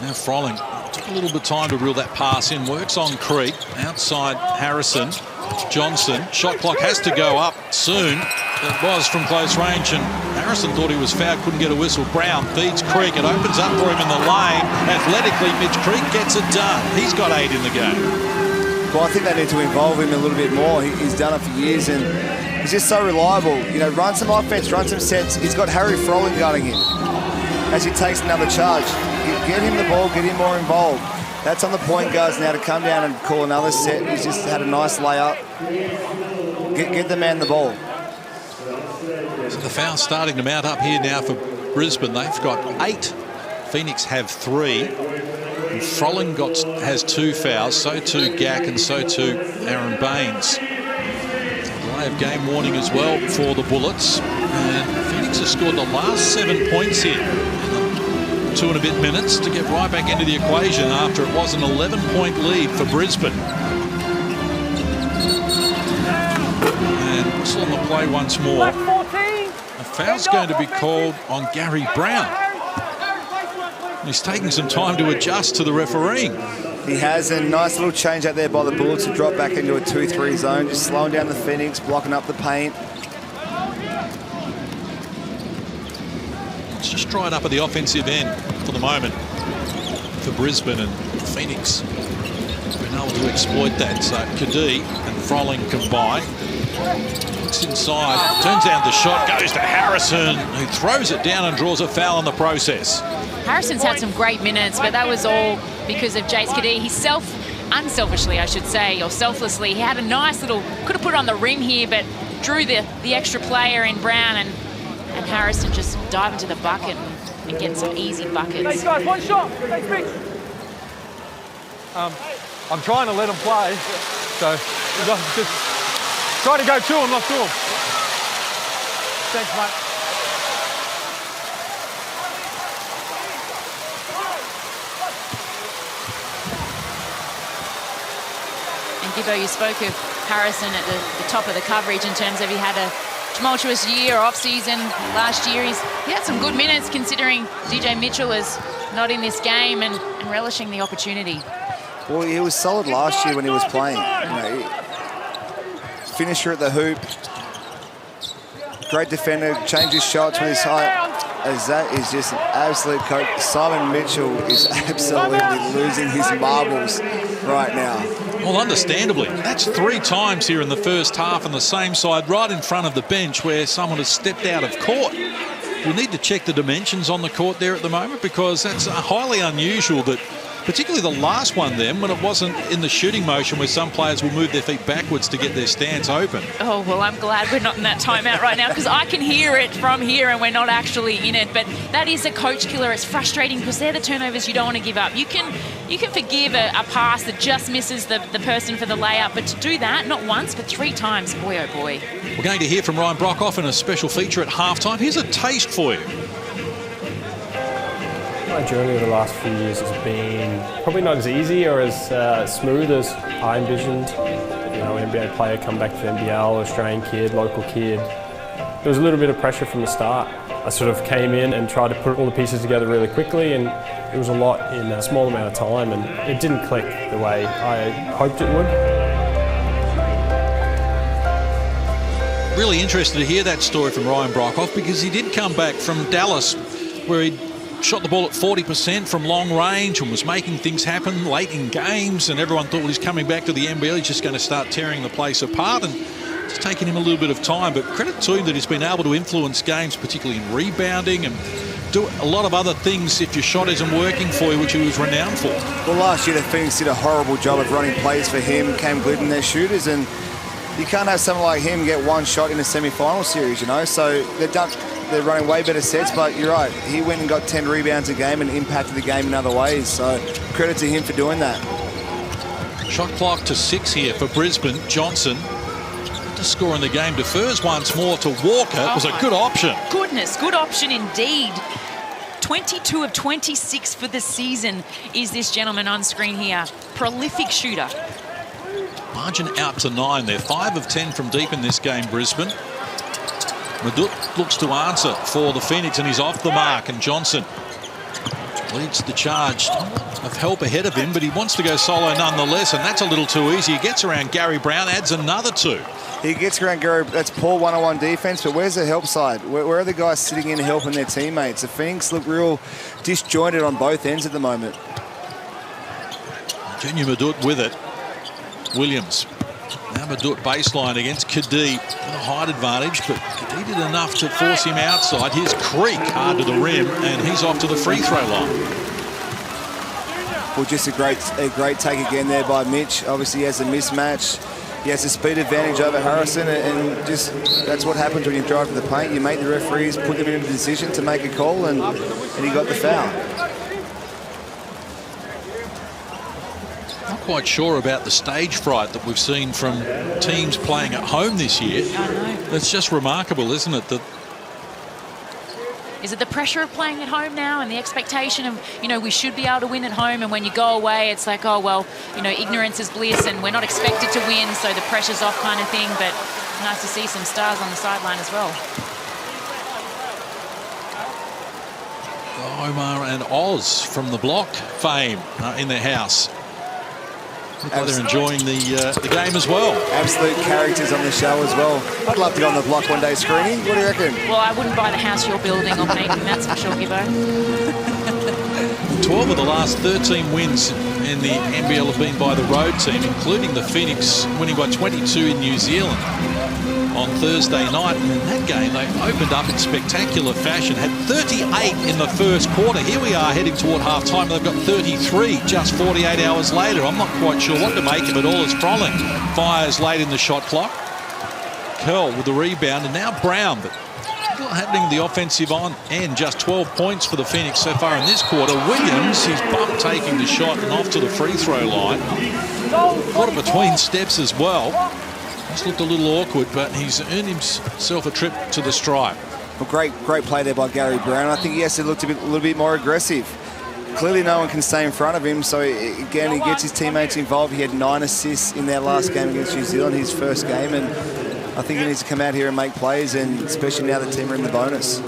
Now Froling took a little bit of time to reel that pass in. Works on Creek, outside Harrison. Johnson, shot clock has to go up soon. It was from close range, and Harrison thought he was fouled, couldn't get a whistle. Brown feeds Creek. It opens up for him in the lane. Athletically, Mitch Creek gets it done. He's got 8 in the game.
Well, I think they need to involve him a little bit more. He's done it for years, and he's just so reliable. You know, run some offense, run some sets. He's got Harry Froling guarding him as he takes another charge. Get him the ball, get him more involved. That's on the point guards now to come down and call another set. He's just had a nice layup. Get the man the ball.
So the foul's starting to mount up here now for Brisbane. They've got 8. Phoenix have 3. And Froling has 2 fouls. So too Gack, and so too Aaron Baines. Delay of game warning as well for the Bullets. And Phoenix has scored the last 7 points here. 2 and a bit minutes to get right back into the equation after it was an 11-point lead for Brisbane. And whistle on the play once more. A foul's going to be called on Gary Brown. He's taking some time to adjust to the refereeing.
He has a nice little change out there by the Bullets to drop back into a 2-3 zone, just slowing down the Phoenix, blocking up the paint.
It's just dried up at the offensive end for the moment for Brisbane, and Phoenix has been able to exploit that. So Kadee and Froling combine. Looks inside, turns down the shot, goes to Harrison, who throws it down and draws a foul in the process.
Harrison's had some great minutes, but that was all because of Jace Kadee. He unselfishly, I should say, or selflessly, he had a nice little, could have put it on the rim here, but drew the extra player in Brown, and Harrison just dive into the bucket and get some easy buckets.
Thanks, guys. 1 shot. Thanks, Mitch.
I'm trying to let them play, so just try to go to them, not to them.
Thanks, mate.
And Gibbo, you spoke of Harrison at the top of the coverage in terms of he had a tumultuous year, off-season last year. He had some good minutes considering DJ Mitchell is not in this game and relishing the opportunity.
Well, he was solid last year when he was playing. You know, finisher at the hoop, great defender, changes shots with his height. As that is just an absolute coach. Simon Mitchell is absolutely losing his marbles right now.
Well, understandably. That's 3 times here in the first half on the same side, right in front of the bench where someone has stepped out of court. We need to check the dimensions on the court there at the moment, because that's highly unusual that, particularly the last one then, when it wasn't in the shooting motion where some players will move their feet backwards to get their stance open.
Oh, well, I'm glad we're not in that timeout right now, because I can hear it from here and we're not actually in it. But that is a coach killer. It's frustrating because they're the turnovers you don't want to give up. You can forgive a pass that just misses the person for the layup, but to do that, not once, but 3 times, boy, oh boy.
We're going to hear from Ryan Brockhoff in a special feature at halftime. Here's a taste for you.
My journey over the last few years has been probably not as easy or as smooth as I envisioned.
NBA player come back to the NBL, Australian kid, local kid. There was a little bit of pressure from the start. I sort of came in and tried to put all the pieces together really quickly, and it was a lot in a small amount of time, and it didn't click the way I hoped it would.
Really interested to hear that story from Ryan Brockhoff, because he did come back from Dallas where he shot the ball at 40% from long range and was making things happen late in games, and everyone thought, well, he's coming back to the NBL, he's just going to start tearing the place apart, and it's taken him a little bit of time, but credit to him that he's been able to influence games, particularly in rebounding, and do a lot of other things if your shot isn't working for you, which he was renowned for.
Well, last year the Phoenix did a horrible job of running plays for him, Cam Glidden, their shooters, and you can't have someone like him get one shot in a semi-final series, so they're running way better sets, but you're right, he went and got 10 rebounds a game and impacted the game in other ways, so credit to him for doing that.
Shot clock to 6 here for Brisbane. Johnson to score in the game, defers once more to Walker. It was a good option.
Goodness, good option indeed. 22 of 26 for the season is this gentleman on screen here. Prolific shooter.
Margin out to 9 there. 5 of 10 from deep in this game, Brisbane. Madut looks to answer for the Phoenix, and he's off the mark, and Johnson leads the charge of help ahead of him, but he wants to go solo nonetheless, and that's a little too easy. He gets around Gary Brown, adds another 2.
He gets around Gary. That's poor one-on-one defense, but where's the help side? Where are the guys sitting in helping their teammates? The Phoenix look real disjointed on both ends at the moment.
Junior Madut with it. Williams. Now Madut baseline against Kadee. A height advantage, but Kadee did enough to force him outside. Here's Creek hard to the rim, and he's off to the free throw line.
Well, just a great take again there by Mitch. Obviously, he has a mismatch. He has a speed advantage over Harrison, and just that's what happens when you drive to the paint. You make the referees put them in a decision to make a call, and he got the foul.
Not quite sure about the stage fright that we've seen from teams playing at home this year.
I know.
It's just remarkable, isn't it? That
is it the pressure of playing at home now and the expectation of, we should be able to win at home, and when you go away, it's like, oh, well, ignorance is bliss and we're not expected to win, so the pressure's off kind of thing, but nice to see some stars on the sideline as well.
Omar and Oz from the block fame in their house. Look like they're enjoying the game as well.
Absolute characters on the show as well. I'd love to go on the block one day screening. What do you reckon?
Well, I wouldn't buy the house you're building or painting, that's for sure, Gibbo.
12 of the last 13 wins in the NBL have been by the road team, including the Phoenix winning by 22 in New Zealand on Thursday night. And in that game, they opened up in spectacular fashion, had 38 in the first quarter. Here we are heading toward half-time. They've got 33 just 48 hours later. I'm not quite sure what to make of it all as Froling fires late in the shot clock. Curl with the rebound, and now Brown. But a lot happening in the offensive end. Just 12 points for the Phoenix so far in this quarter. Williams, he's bumped taking the shot and off to the free throw line. Caught it between steps as well. Just looked a little awkward, but he's earned himself a trip to the stripe.
Well, great play there by Gary Brown. I think he has to look a little bit more aggressive. Clearly no one can stay in front of him, so again, he gets his teammates involved. He had 9 assists in their last game against New Zealand, his first game, and I think he needs to come out here and make plays, and especially now the team are in the bonus.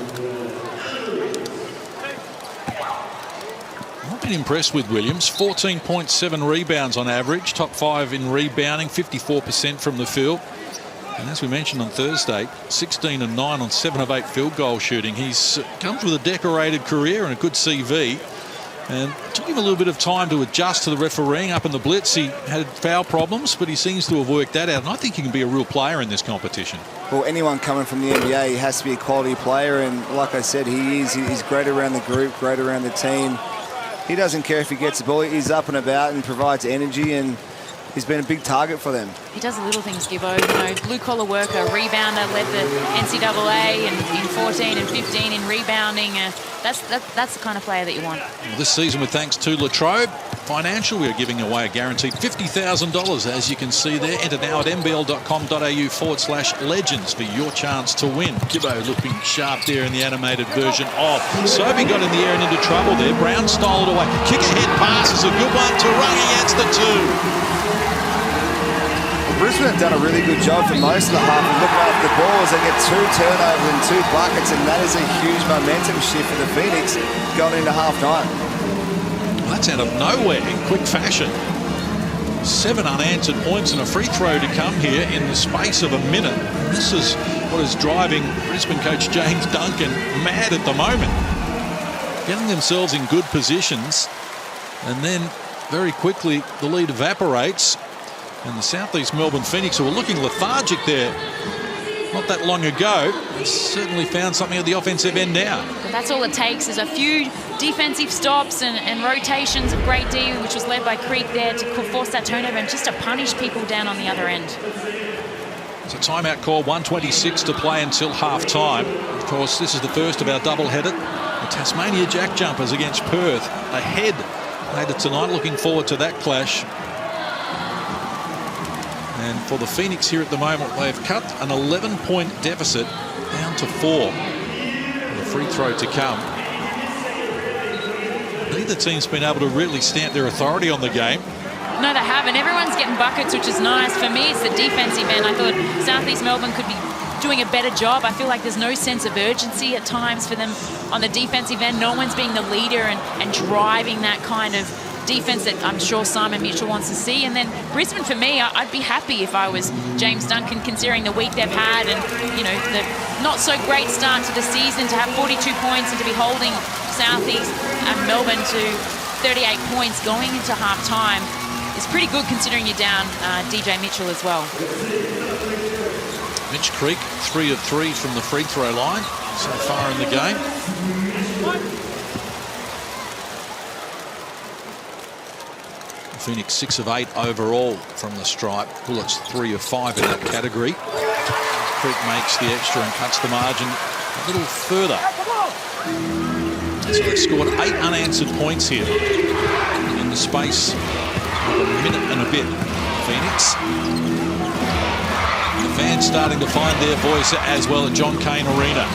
I've been impressed with Williams. 14.7 rebounds on average, top 5 in rebounding, 54% from the field. And as we mentioned on Thursday, 16 and 9 on 7 of 8 field goal shooting. He's comes with a decorated career and a good CV. And it took him a little bit of time to adjust to the refereeing up in the blitz. He had foul problems, but he seems to have worked that out. And I think he can be a real player in this competition.
Well, anyone coming from the NBA, he has to be a quality player. And like I said, he is. He's great around the group, great around the team. He doesn't care if he gets the ball. He's up and about and provides energy, and he's been a big target for them.
He does the little things, Gibbo. Blue-collar worker, rebounder, led the NCAA in 14 and 15 in rebounding. That's the kind of player that you want.
Well, this season, with thanks to Latrobe Financial, we are giving away a guaranteed $50,000, as you can see there. Enter now at nbl.com.au/legends for your chance to win. Gibbo looking sharp there in the animated version of. Sobey got in the air and into trouble there. Brown stole it away. Kick ahead pass is a good one. Turungi adds the 2.
Brisbane have done a really good job for most of the half of looking after the ball as they get 2 turnovers and 2 buckets, and that is a huge momentum shift for the Phoenix going into half-time.
That's out of nowhere in quick fashion. 7 unanswered points and a free throw to come here in the space of a minute. And this is what is driving Brisbane coach James Duncan mad at the moment. Getting themselves in good positions, and then very quickly the lead evaporates, and the Southeast Melbourne Phoenix, who were looking lethargic there not that long ago, has certainly found something at the offensive end now.
But that's all it takes is a few defensive stops and rotations of Great D, which was led by Creek there, to force that turnover and just to punish people down on the other end.
It's a timeout call, 1:26 to play until half-time. Of course, this is the first of our double-header. The Tasmania Jack Jumpers against Perth ahead later tonight. Looking forward to that clash. And for the Phoenix here at the moment, they've cut an 11-point deficit down to 4. And a free throw to come. Neither team's been able to really stamp their authority on the game.
No, they haven't. Everyone's getting buckets, which is nice. For me, it's the defensive end. I thought Southeast Melbourne could be doing a better job. I feel like there's no sense of urgency at times for them on the defensive end. No one's being the leader and driving that kind of defense that I'm sure Simon Mitchell wants to see. And then Brisbane, for me, I'd be happy if I was James Duncan, considering the week they've had and, you know, the not so great start to the season, to have 42 points and to be holding Southeast Melbourne to 38 points going into half-time is pretty good, considering you're down DJ Mitchell as well.
Mitch Creek, 3 of 3 from the free throw line so far in the game. Phoenix 6 of 8 overall from the stripe. Bullets 3 of 5 in that category. Creek makes the extra and cuts the margin a little further. So they've scored 8 unanswered points here in the space of a minute and a bit. Phoenix. The fans starting to find their voice as well at John Cain Arena.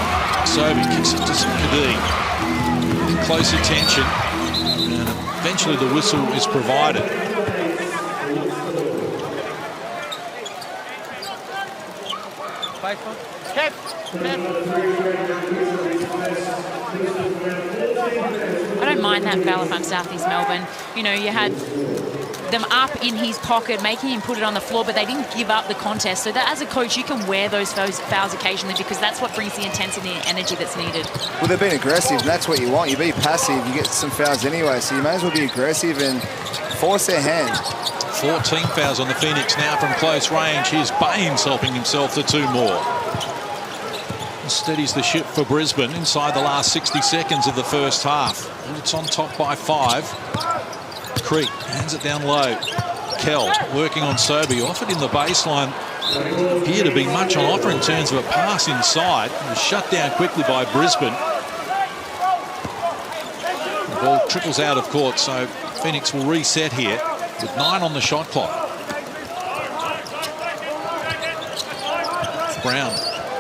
Sobey kicks it to Kadee. Close attention. And eventually the whistle is provided.
I don't mind that foul if I'm Southeast Melbourne. You know, you had them up in his pocket, making him put it on the floor, but they didn't give up the contest. So that as a coach, you can wear those fouls occasionally, because that's what brings the intensity and energy that's needed.
Well, they've been aggressive, and that's what you want. You be passive, you get some fouls anyway, so you may as well be aggressive and force their hand.
14 fouls on the Phoenix now from close range. Here's Baines helping himself to 2 more. Steadies the ship for Brisbane inside the last 60 seconds of the first half. It's on top by 5. Creek hands it down low. Kell working on Sobey, offered in the baseline. Didn't appear to be much on offer in terms of a pass inside. It was shut down quickly by Brisbane. The ball trickles out of court, so Phoenix will reset here with 9 on the shot clock. Brown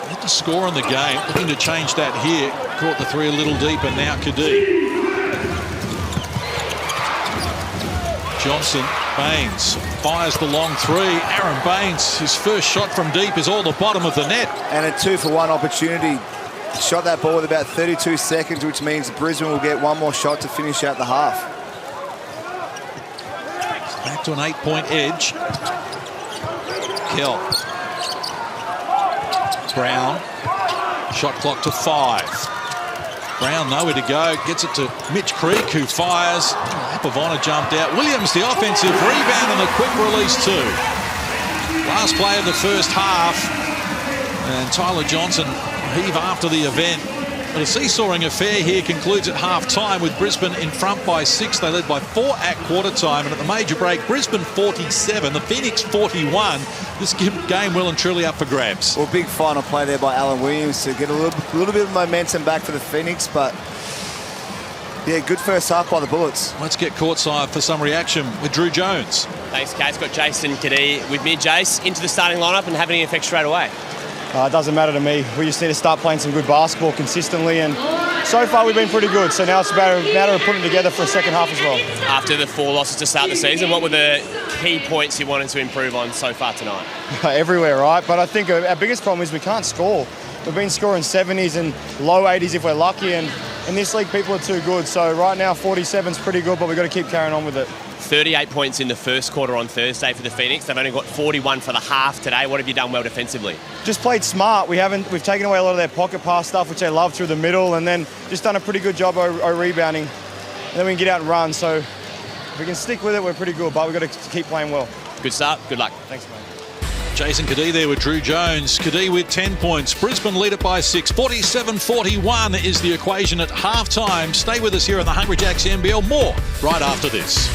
not to score in the game, looking to change that here. Caught the 3 a little deeper, now Kadee. Johnson, Baines fires the long 3. Aaron Baines, his first shot from deep is all the bottom of the net.
And a 2-for-1 opportunity. Shot that ball with about 32 seconds, which means Brisbane will get 1 more shot to finish out the half.
Back to an 8-point edge. Kell. Brown. Shot clock to 5. Brown nowhere to go. Gets it to Mitch Creek, who fires. Pavona jumped out. Williams, the offensive rebound and a quick release too. Last play of the first half. And Tyler Johnson heave after the event. But a seesawing affair here concludes at half-time with Brisbane in front by 6. They led by 4 at quarter-time. And at the major break, Brisbane 47, the Phoenix 41. This game well and truly up for grabs.
Well, big final play there by Alan Williams to get a little bit of momentum back for the Phoenix. But, yeah, good first half by the Bullets.
Let's get courtside for some reaction with Drew Jones.
Thanks, Kate. Got Jason Kadee with me. Jace, into the starting lineup and having an effect straight away.
It doesn't matter to me. We just need to start playing some good basketball consistently and so far we've been pretty good. So now it's a matter of putting it together for a second half as well.
After the 4 losses to start the season, what were the key points you wanted to improve on so far tonight?
Everywhere, right? But I think our biggest problem is we can't score. We've been scoring 70s and low 80s if we're lucky, and in this league people are too good. So right now 47's pretty good, but we've got to keep carrying on with it.
38 points in the first quarter on Thursday for the Phoenix. They've only got 41 for the half today. What have you done well defensively?
Just played smart. We've taken away a lot of their pocket pass stuff, which they love, through the middle, and then just done a pretty good job of rebounding. And then we can get out and run. So if we can stick with it, we're pretty good, but we've got to keep playing well.
Good start. Good luck.
Thanks, mate.
Jason Cadee there with Drew Jones. Cadee with 10 points. Brisbane lead it by 6. 47-41 is the equation at half-time. Stay with us here on the Hungry Jacks NBL. More right after this.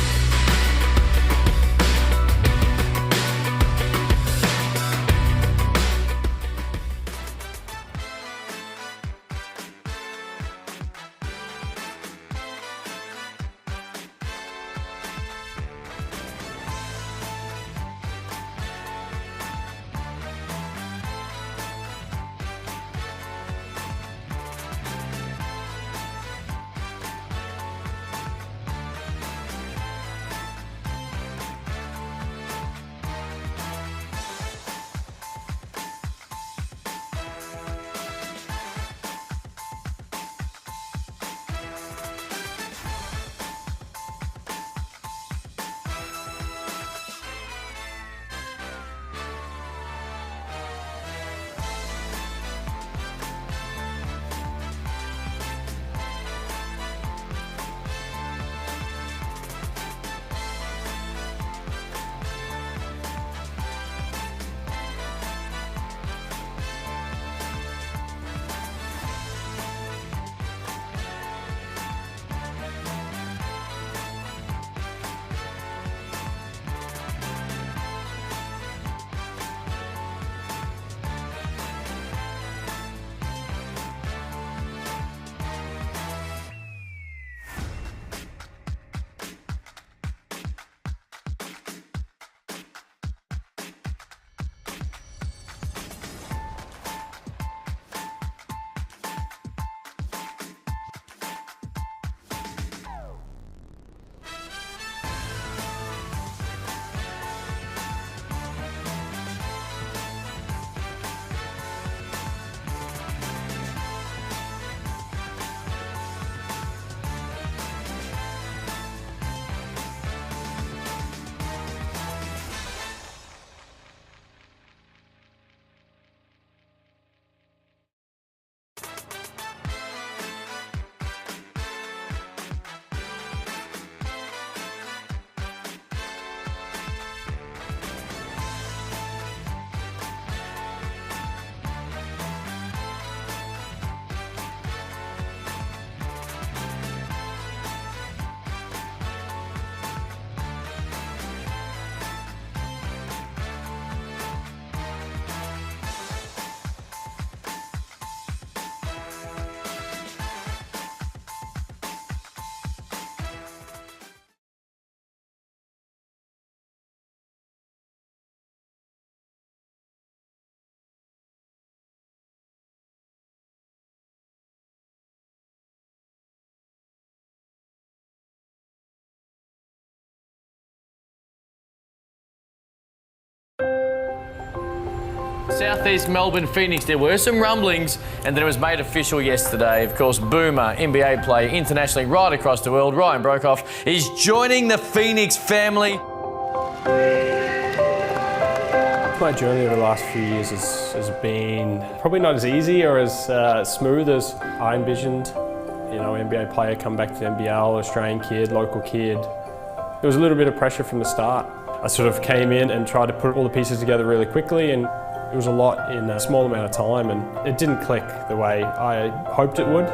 Southeast Melbourne Phoenix, there were some rumblings and then it was made official yesterday. Of course, Boomer, NBA player internationally right across the world, Ryan Broekhoff, is joining the Phoenix family.
My journey over the last few years has been probably not as easy or as smooth as I envisioned. You know, NBA player, come back to the NBL, Australian kid, local kid. There was a little bit of pressure from the start. I sort of came in and tried to put all the pieces together really quickly, and it was a lot in a small amount of time, and it didn't click the way I hoped it would.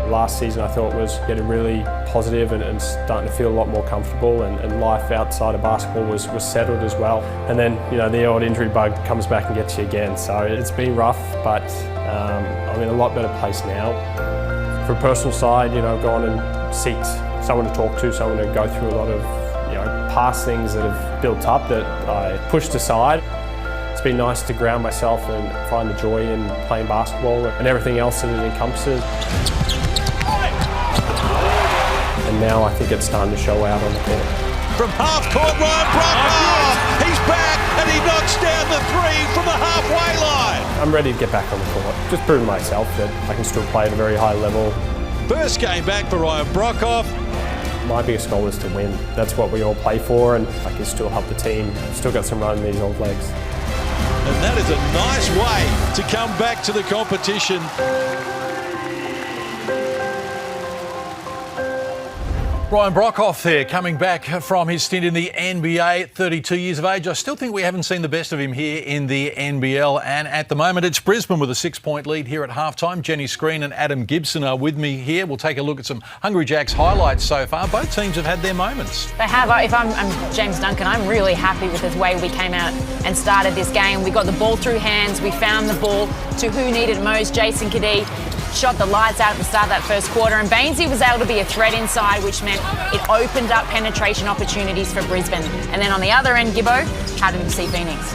Last season I thought was getting really positive and starting to feel a lot more comfortable, and life outside of basketball was settled as well. And then, you know, the old injury bug comes back and gets you again. So it's been rough, but I'm in a lot better place now. For a personal side, you know, I've gone and sought someone to talk to, someone to go through a lot of, you know, past things that have built up that I pushed aside. It's been nice to ground myself and find the joy in playing basketball and everything else that it encompasses. And now I think it's time to show out on the court.
From half court, Ryan Brockhoff! He's back and he knocks down the three from the halfway line.
I'm ready to get back on the court. Just proving myself that I can still play at a very high level.
First game back for Ryan Brockhoff.
My biggest goal is to win. That's what we all play for, and I can still help the team. Still got some run in these old legs.
And that is a nice way to come back to the competition. Ryan Brockhoff there, coming back from his stint in the NBA, 32 years of age. I still think we haven't seen the best of him here in the NBL, and at the moment it's Brisbane with a 6-point lead here at halftime. Jenny Screen and Adam Gibson are with me here. We'll take a look at some Hungry Jacks highlights so far. Both teams have had their moments.
They have. If I'm James Duncan, I'm really happy with the way we came out and started this game. We got the ball through hands. We found the ball to who needed most. Jason Kadee shot the lights out at the start of that first quarter, and Bainesy was able to be a threat inside, which meant it opened up penetration opportunities for Brisbane. And then on the other end, Gibbo, how did you see Phoenix?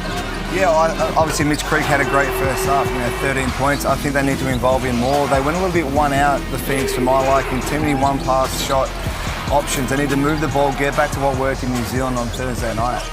Yeah, obviously Mitch Creek had a great first half, 13 points. I think they need to involve him more. They went a little bit one out, the Phoenix, for my liking. Too many one-pass shot options. They need to move the ball, get back to what worked in New Zealand on Thursday night.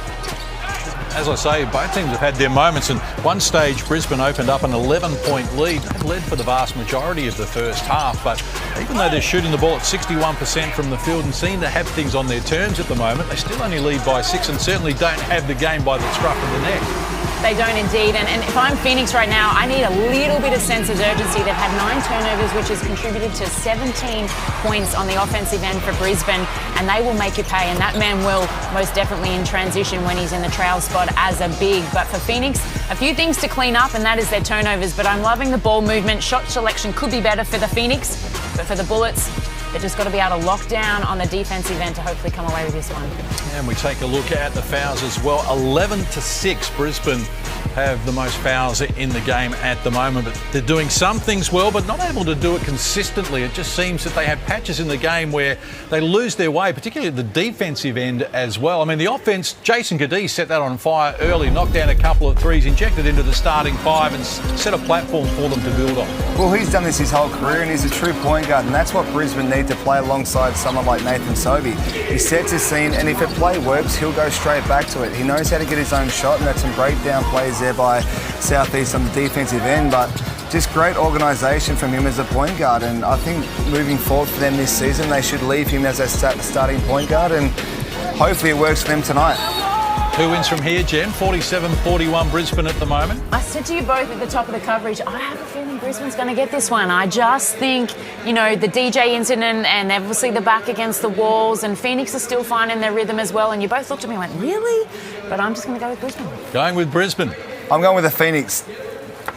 As I say, both teams have had their moments, and one stage Brisbane opened up an 11-point lead. They've led for the vast majority of the first half, but even though they're shooting the ball at 61% from the field and seem to have things on their terms at the moment, they still only lead by 6 and certainly don't have the game by the scruff of the neck.
They don't indeed, and if I'm Phoenix right now, I need a little bit of sense of urgency. They've had 9 turnovers, which has contributed to 17 points on the offensive end for Brisbane, and they will make you pay, and that man will most definitely in transition when he's in the trail spot as a big. But for Phoenix, a few things to clean up, and that is their turnovers, but I'm loving the ball movement. Shot selection could be better for the Phoenix, but for the Bullets, they've just got to be able to lock down on the defensive end to hopefully come away with this one.
And we take a look at the fouls as well. 11-6, Brisbane have the most fouls in the game at the moment, but they're doing some things well, but not able to do it consistently. It just seems that they have patches in the game where they lose their way, particularly at the defensive end as well. I mean, the offense, Jason Kadee set that on fire early, knocked down a couple of threes, injected into the starting 5 and set a platform for them to build on.
Well, he's done this his whole career, and he's a true point guard, and that's what Brisbane need to play alongside someone like Nathan Sobey. He sets his scene, and if a play works, he'll go straight back to it. He knows how to get his own shot, and that's some breakdown plays there by Southeast on the defensive end, but just great organisation from him as a point guard, and I think moving forward for them this season, they should leave him as a starting point guard, and hopefully it works for them tonight.
Who wins from here, Jen? 47-41 Brisbane at the moment.
I said to you both at the top of the coverage, I have a feeling Brisbane's going to get this one. I just think, the DJ incident and obviously the back against the walls, and Phoenix are still finding their rhythm as well, and you both looked at me and went, really? But I'm just going to go with Brisbane.
Going with Brisbane.
I'm going with the Phoenix.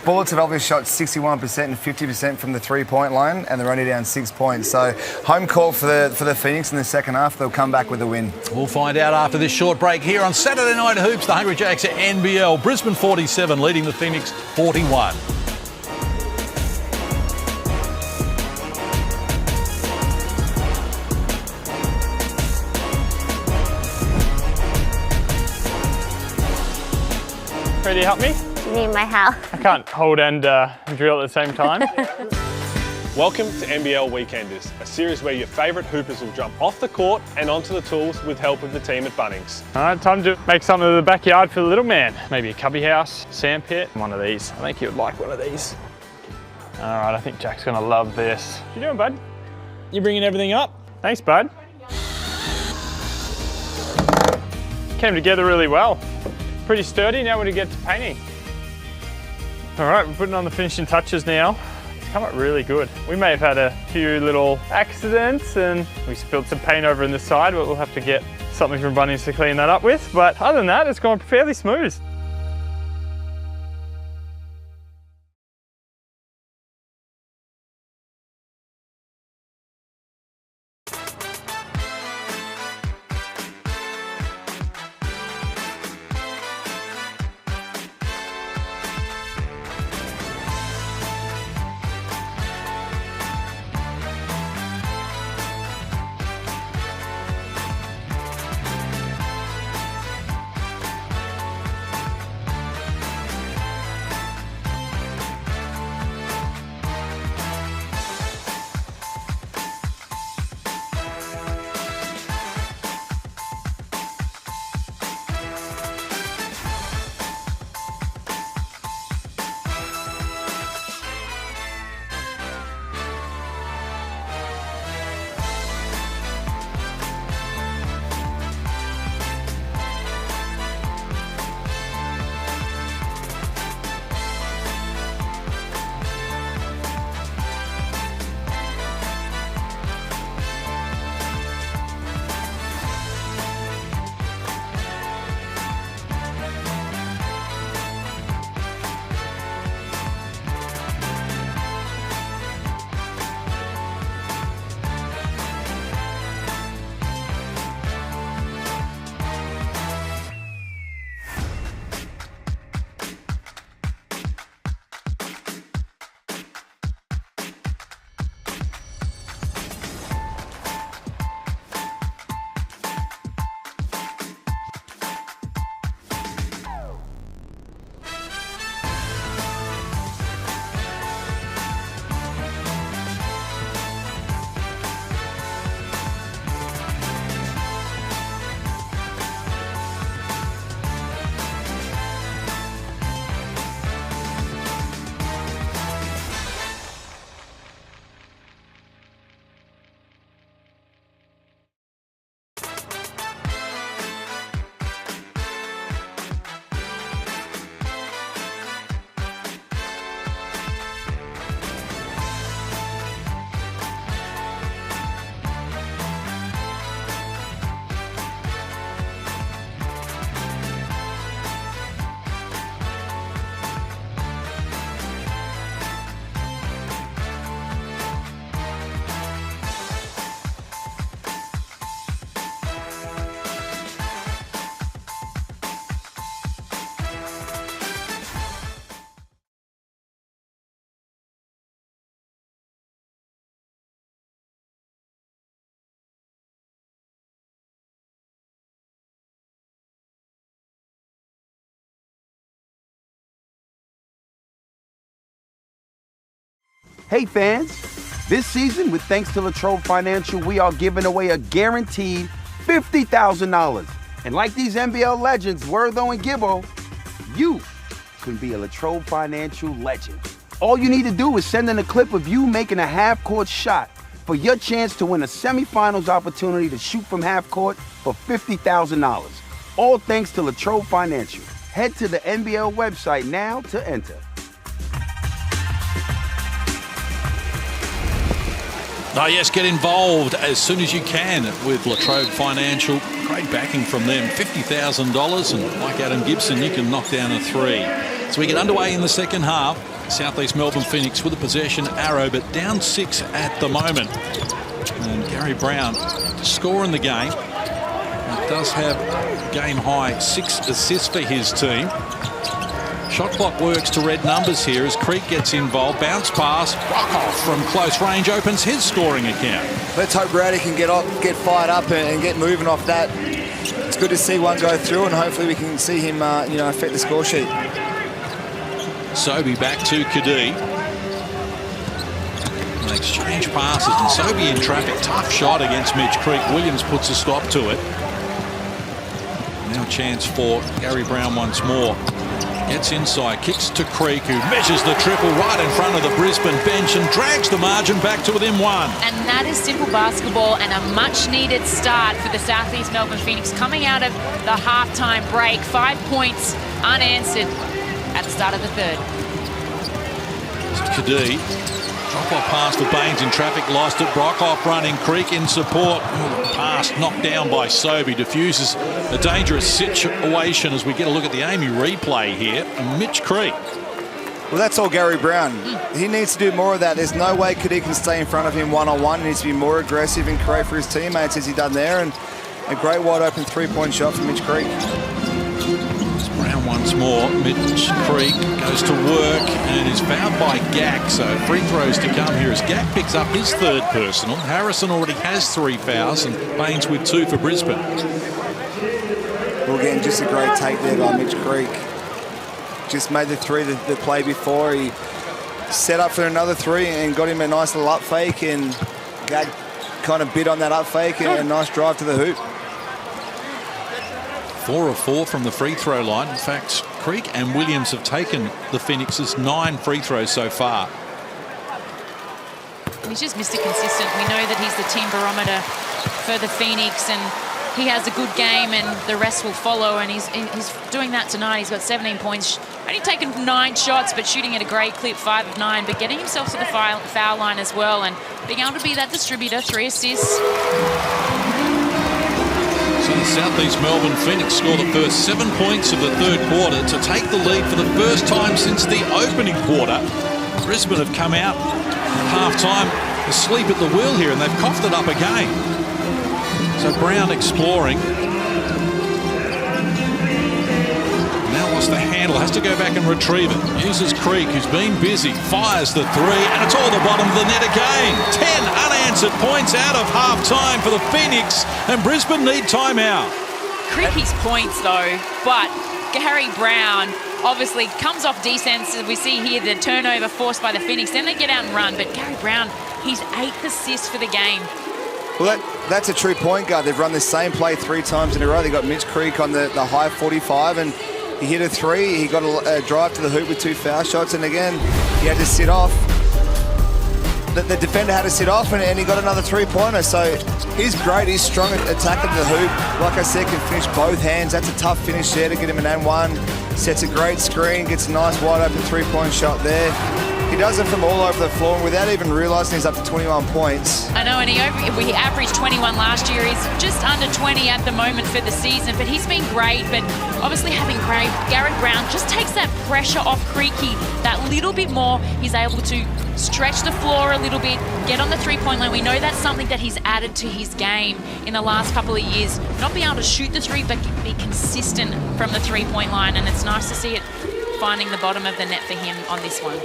Bullets have obviously shot 61% and 50% from the three-point line, and they're only down 6 points. So home court for the Phoenix in the second half. They'll come back with a win.
We'll find out after this short break here on Saturday Night Hoops. The Hungry Jacks at NBL. Brisbane 47 leading the Phoenix 41.
Ready to help me?
You need my help.
I can't hold and drill at the same time. Welcome to NBL Weekenders, a series where your favourite hoopers will jump off the court and onto the tools with help of the team at Bunnings. All right, time to make something of the backyard for the little man. Maybe a cubby house, sand pit, one of these. I think he would like one of these. All right, I think Jack's gonna love this. What you doing, bud? You bringing everything up? Thanks, bud. Came together really well. Pretty sturdy, now we're gonna get to painting. All right, we're putting on the finishing touches now. It's come up really good. We may have had a few little accidents and we spilled some paint over in the side, but we'll have to get something from Bunnings to clean that up with. But other than that, it's gone fairly smooth.
Hey fans, this season with thanks to Latrobe Financial, we are giving away a guaranteed $50,000. And like these NBL legends, Wortho and Gibbo, you can be a Latrobe Financial legend. All you need to do is send in a clip of you making a half-court shot for your chance to win a semifinals opportunity to shoot from half court for $50,000. All thanks to Latrobe Financial. Head to the NBL website now to enter.
Oh yes, get involved as soon as you can with Latrobe Financial. Great backing from them, $50,000, and like Adam Gibson, you can knock down a three. So we get underway in the second half. Southeast Melbourne Phoenix with a possession arrow, but down 6 at the moment. And Gary Brown to score in the game. He does have game high 6 assists for his team. Shot clock works to red numbers here as Creek gets involved. Bounce pass, Brockhoff from close range opens his scoring account.
Let's hope Rowdy can get fired up and get moving off that. It's good to see one go through, and hopefully we can see him, affect the score sheet.
Sobey back to Kadee. They exchange passes, and Sobey in traffic. Tough shot against Mitch Creek. Williams puts a stop to it. Now a chance for Gary Brown once more. Gets inside, kicks to Creek, who measures the triple right in front of the Brisbane bench and drags the margin back to within 1.
And that is simple basketball and a much-needed start for the Southeast Melbourne Phoenix coming out of the halftime break. 5 points unanswered at the start of the third.
Kadee, drop-off pass for Baines in traffic, lost it. Brockhoff running, Creek in support. Pass knocked down by Sobey, diffuses a dangerous situation as we get a look at the Amy replay here. And Mitch Creek.
Well, that's all Gary Brown. He needs to do more of that. There's no way Kadee can stay in front of him one-on-one. He needs to be more aggressive and create for his teammates as he done there. And a great wide-open three-point shot from Mitch Creek.
Brown once more. Mitch Creek goes to work and is fouled by Gack. So free throws to come here as Gack picks up his third personal. Harrison already has 3 fouls and Baines with 2 for Brisbane.
Well, again, just a great take there by Mitch Creek. Just made the three the play before. He set up for another 3 and got him a nice little up fake, and Gack kind of bid on that up fake and a nice drive to the hoop.
4 of 4 from the free throw line. In fact, Creek and Williams have taken the Phoenix's 9 free throws so far.
He's just Mr. Consistent. We know that he's the team barometer for the Phoenix, and he has a good game and the rest will follow, and he's doing that tonight. He's got 17 points, only taken 9 shots, but shooting at a great clip, 5 of 9, but getting himself to the foul line as well and being able to be that distributor, 3 assists.
So the Southeast Melbourne Phoenix score the first 7 points of the third quarter to take the lead for the first time since the opening quarter. Brisbane have come out at half-time asleep at the wheel here, and they've coughed it up again. So Brown exploring. Now lost the handle, has to go back and retrieve it. Uses Creek, who's been busy, fires the 3, and it's all the bottom of the net again. 10 unanswered points out of half-time for the Phoenix, and Brisbane need timeout.
Creaky's points, though, but Gary Brown obviously comes off defense. As we see here, the turnover forced by the Phoenix. Then they get out and run, but Gary Brown, he's 8th assist for the game.
Well, that's a true point guard. They've run the same play 3 times in a row. They got Mitch Creek on the high 45, and he hit a 3. He got a drive to the hoop with 2 foul shots, and again, he had to sit off. The defender had to sit off, and he got another 3-pointer. So he's great. He's strong at attacking the hoop. Like I said, can finish both hands. That's a tough finish there to get him an and-1. Sets a great screen, gets a nice wide-open 3-point shot there. He does it from all over the floor without even realising he's up to 21 points.
I know, and he averaged 21 last year. He's just under 20 at the moment for the season, but he's been great. But obviously having Garrett Brown just takes that pressure off Creaky that little bit more. He's able to stretch the floor a little bit, get on the 3-point line. We know that's something that he's added to his game in the last couple of years. Not being able to shoot the 3, but be consistent from the 3-point line, and it's nice to see it finding the bottom of the net for him on this one.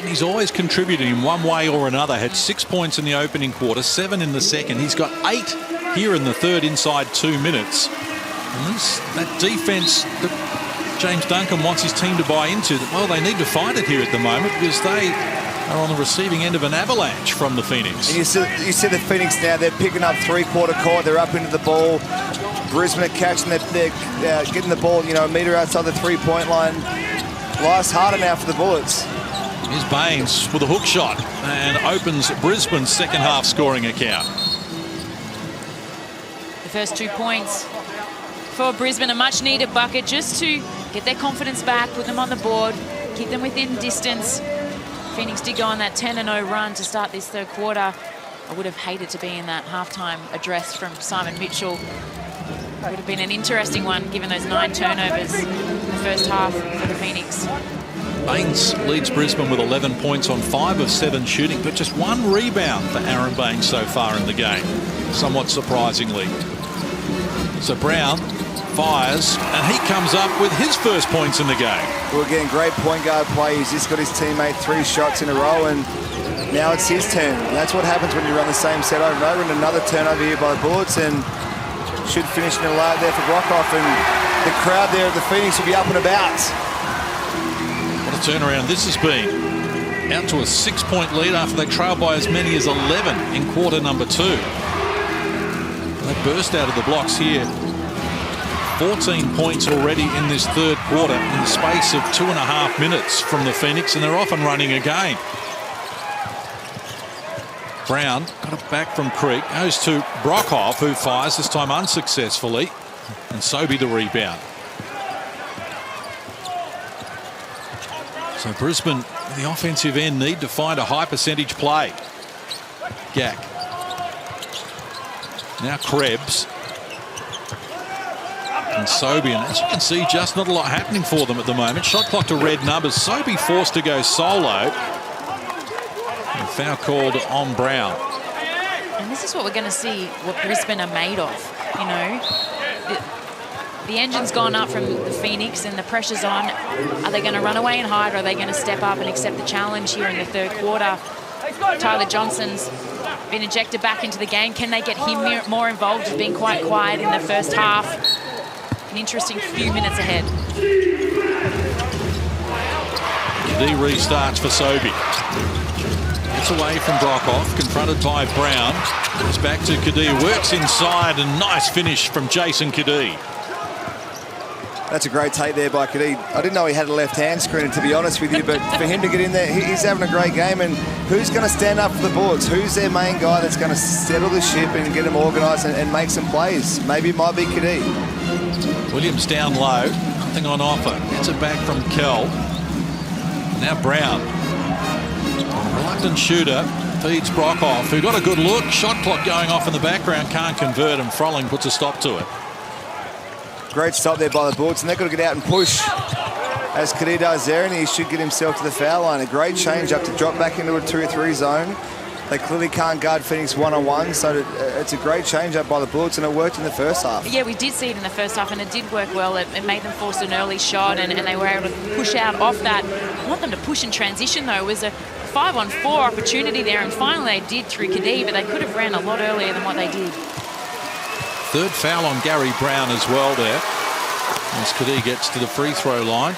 He's always contributed in one way or another. Had 6 points in the opening quarter, 7 in the second. He's got 8 here in the third inside 2 minutes. And that defense that James Duncan wants his team to buy into, well, they need to find it here at the moment because they are on the receiving end of an avalanche from the Phoenix.
And you see the Phoenix now, they're picking up three-quarter court, they're up into the ball. Brisbane are catching, they're getting the ball, a metre outside the three-point line. Life's harder now for the Bullets.
Here's Baines with a hook shot and opens Brisbane's second half scoring account.
The first 2 points for Brisbane, a much needed bucket just to get their confidence back, put them on the board, keep them within distance. Phoenix did go on that 10-0 run to start this third quarter. I would have hated to be in that halftime address from Simon Mitchell. It would have been an interesting one given those 9 turnovers in the first half for the Phoenix.
Baines leads Brisbane with 11 points on 5 of 7 shooting, but just 1 rebound for Aaron Baines so far in the game, somewhat surprisingly. So Brown fires, and he comes up with his first points in the game.
Well, again, great point guard play. He's just got his teammate 3 shots in a row, and now it's his turn. And that's what happens when you run the same set over and over. And another turnover here by the Bullets, and should finish in a low there for Brockhoff, and the crowd there at the Phoenix will be up and about.
What a turnaround this has been. Out to a 6-point lead after they trailed by as many as 11 in quarter number 2. They burst out of the blocks here. 14 points already in this third quarter in the space of 2.5 minutes from the Phoenix, and they're off and running again. Brown got it back from Creek, goes to Brockhoff, who fires, this time unsuccessfully, and Sobey the rebound. So Brisbane, the offensive end, need to find a high percentage play. Gack. Now Krebs. And Sobey, and as you can see, just not a lot happening for them at the moment. Shot clock to red numbers. Sobey forced to go solo. And foul called on Brown.
And this is what we're going to see, what Brisbane are made of. The engine's gone up from the Phoenix and the pressure's on. Are they going to run away and hide, or are they going to step up and accept the challenge here in the third quarter? Tyler Johnson's been ejected back into the game. Can they get him more involved? He's been quite quiet in the first half. An interesting few minutes ahead.
D restarts for Sobey. Gets away from Brockhoff, confronted by Brown. Goes back to Kadee, works inside, and nice finish from Jason Kadee.
That's a great take there by Kadee. I didn't know he had a left-hand screen, to be honest with you, but for him to get in there, he's having a great game. And who's going to stand up for the Bullets? Who's their main guy that's going to settle the ship and get them organised and make some plays? Maybe it might be Kadee.
Williams down low, nothing on offer. Gets it back from Kell. Now Brown. Reluctant shooter, feeds Brockhoff, who got a good look. Shot clock going off in the background, can't convert, and Froling puts a stop to it.
Great stop there by the Bullets, and they've got to get out and push, as Kadee does there, and he should get himself to the foul line. A great change up to drop back into a 2-3 zone. They clearly can't guard Phoenix one-on-one, so it's a great change up by the Bullets, and it worked in the first half.
Yeah, we did see it in the first half, and it did work well. It made them force an early shot, and they were able to push out off that. I want them to push in transition, though. It was a 5-on-4 opportunity there, and finally they did through Kadee, but they could have ran a lot earlier than what they did.
Third foul on Gary Brown as well there, as Kadee gets to the free throw line.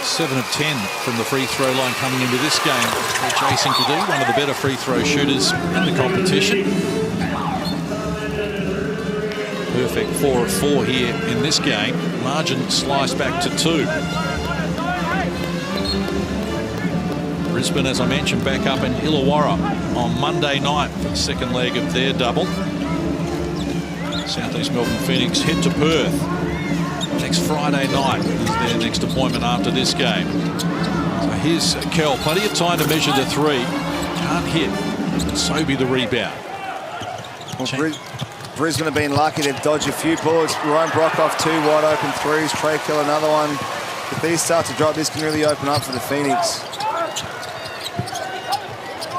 7 of 10 from the free throw line coming into this game. Jason Kadee, one of the better free throw shooters in the competition. Perfect 4 of 4 here in this game. Margin sliced back to 2. Brisbane, as I mentioned, back up in Illawarra on Monday night for the second leg of their double. Southeast Melbourne Phoenix head to Perth next Friday night is their next appointment after this game. So here's Kell, plenty of time to measure the 3. Can't hit. Sobey the rebound.
Well, Brisbane have been lucky. They've dodged a few bullets. Ryan Brockhoff, 2 wide open threes. Trey Kell, another one. If these start to drop, this can really open up for the Phoenix.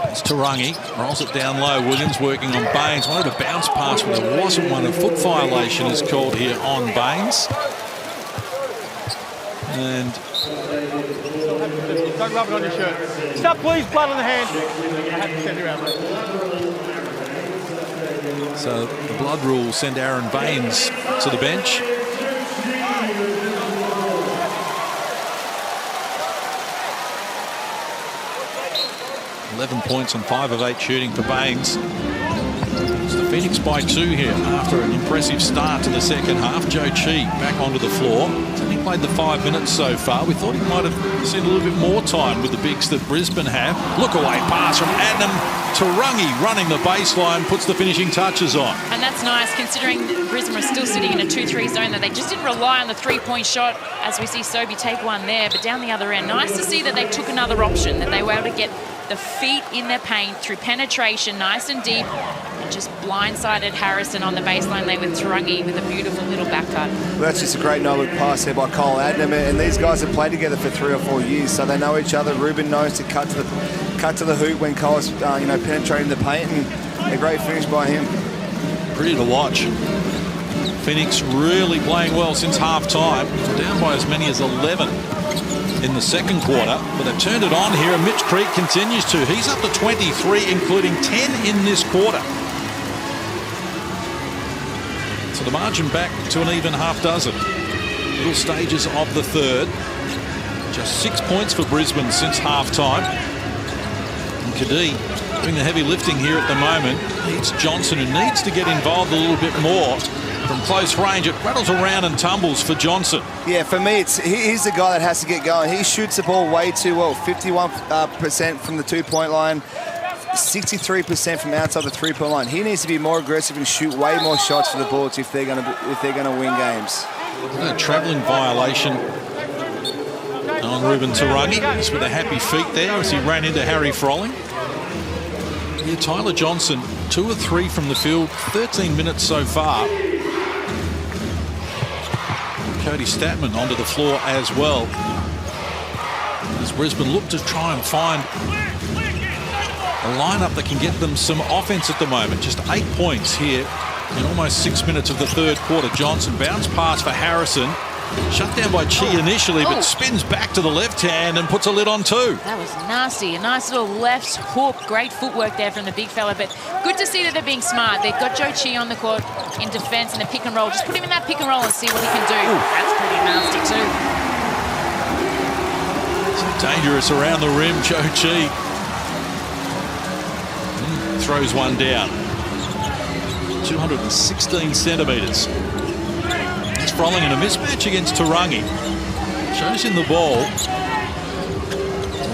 It's Tarangi, rolls it down low. Williams working on Baines. Wanted a bounce pass, but there wasn't one. A foot violation is called here on Baines. And
don't rub it on your shirt. Stop, please. Blood on the hand. I have to send you out, mate.
So the blood rule will send Aaron Baines to the bench. 11 points on 5 of 8 shooting for Baines. It's the Phoenix by 2 here after an impressive start to the second half. Joe Chi back onto the floor. He's only played the 5 minutes so far. We thought he might have seen a little bit more time with the bigs that Brisbane have. Look away pass from Adnam. Tarangi running the baseline, puts the finishing touches on.
And that's nice considering Brisbane are still sitting in a 2-3 zone, that they just didn't rely on the three-point shot, as we see Sobey take one there. But down the other end, nice to see that they took another option, that they were able to get the feet in their paint through penetration, nice and deep, and just blindsided Harrison on the baseline there with Tarangi with a beautiful little back cut.
Well, that's just a great no-look pass there by Cole Adnam, and these guys have played together for 3 or 4 years, so they know each other. Ruben knows to cut to the hoop when Cole's penetrating the paint, and a great finish by him.
Pretty to watch. Phoenix really playing well since half-time. Down by as many as 11 in the second quarter, but they've turned it on here, and Mitch Creek continues to. He's up to 23, including 10 in this quarter. So the margin back to an even half dozen. Middle stages of the third. Just 6 points for Brisbane since half-time. And Kadee doing the heavy lifting here at the moment. It's Johnson, who needs to get involved a little bit more. From close range, it rattles around and tumbles for Johnson.
Yeah, for me, he's the guy that has to get going. He shoots the ball way too well. 51% from the two-point line, 63% from outside the three-point line. He needs to be more aggressive and shoot way more shots for the Bullets if they're going to win games.
A travelling violation on Ruben Tarangi. Just with a happy feet there as he ran into Harry Frolling. Yeah, Tyler Johnson, 2 of 3 from the field, 13 minutes so far. Cody Statman onto the floor as well, as Brisbane look to try and find a lineup that can get them some offense at the moment. Just 8 points here in almost 6 minutes of the third quarter. Johnson, bounce pass for Harrison. Shut down by Chi initially, but spins back to the left hand and puts a lid on 2.
That was nasty. A nice little left hook. Great footwork there from the big fella, but good to see that they're being smart. They've got Joe Chi on the court in defence in the pick and roll. Just put him in that pick and roll and see what he can do. Ooh. That's pretty nasty too.
So dangerous around the rim, Joe Chi. Throws one down. 216 centimetres. It's Frolling in a mismatch against Tarangi. Shows in the ball.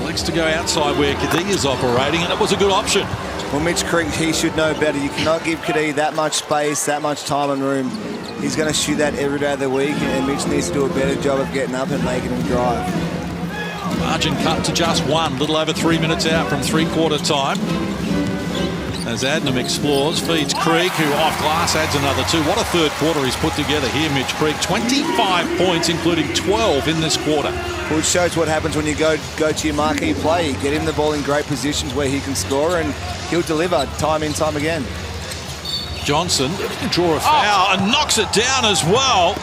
Likes to go outside where Kadee is operating, and it was a good option.
Well, Mitch Creek, he should know better. You cannot give Kadee that much space, that much time and room. He's going to shoot that every day of the week, and Mitch needs to do a better job of getting up and making him drive.
Margin cut to just 1, little over 3 minutes out from three-quarter time. As Adnam explores, feeds Creek, who off glass adds another 2. What a third quarter he's put together here, Mitch Creek. 25 points, including 12 in this quarter.
Well, it shows what happens when you go to your marquee play. You get him the ball in great positions where he can score, and he'll deliver time in, time again.
Johnson can draw a foul and knocks it down as well.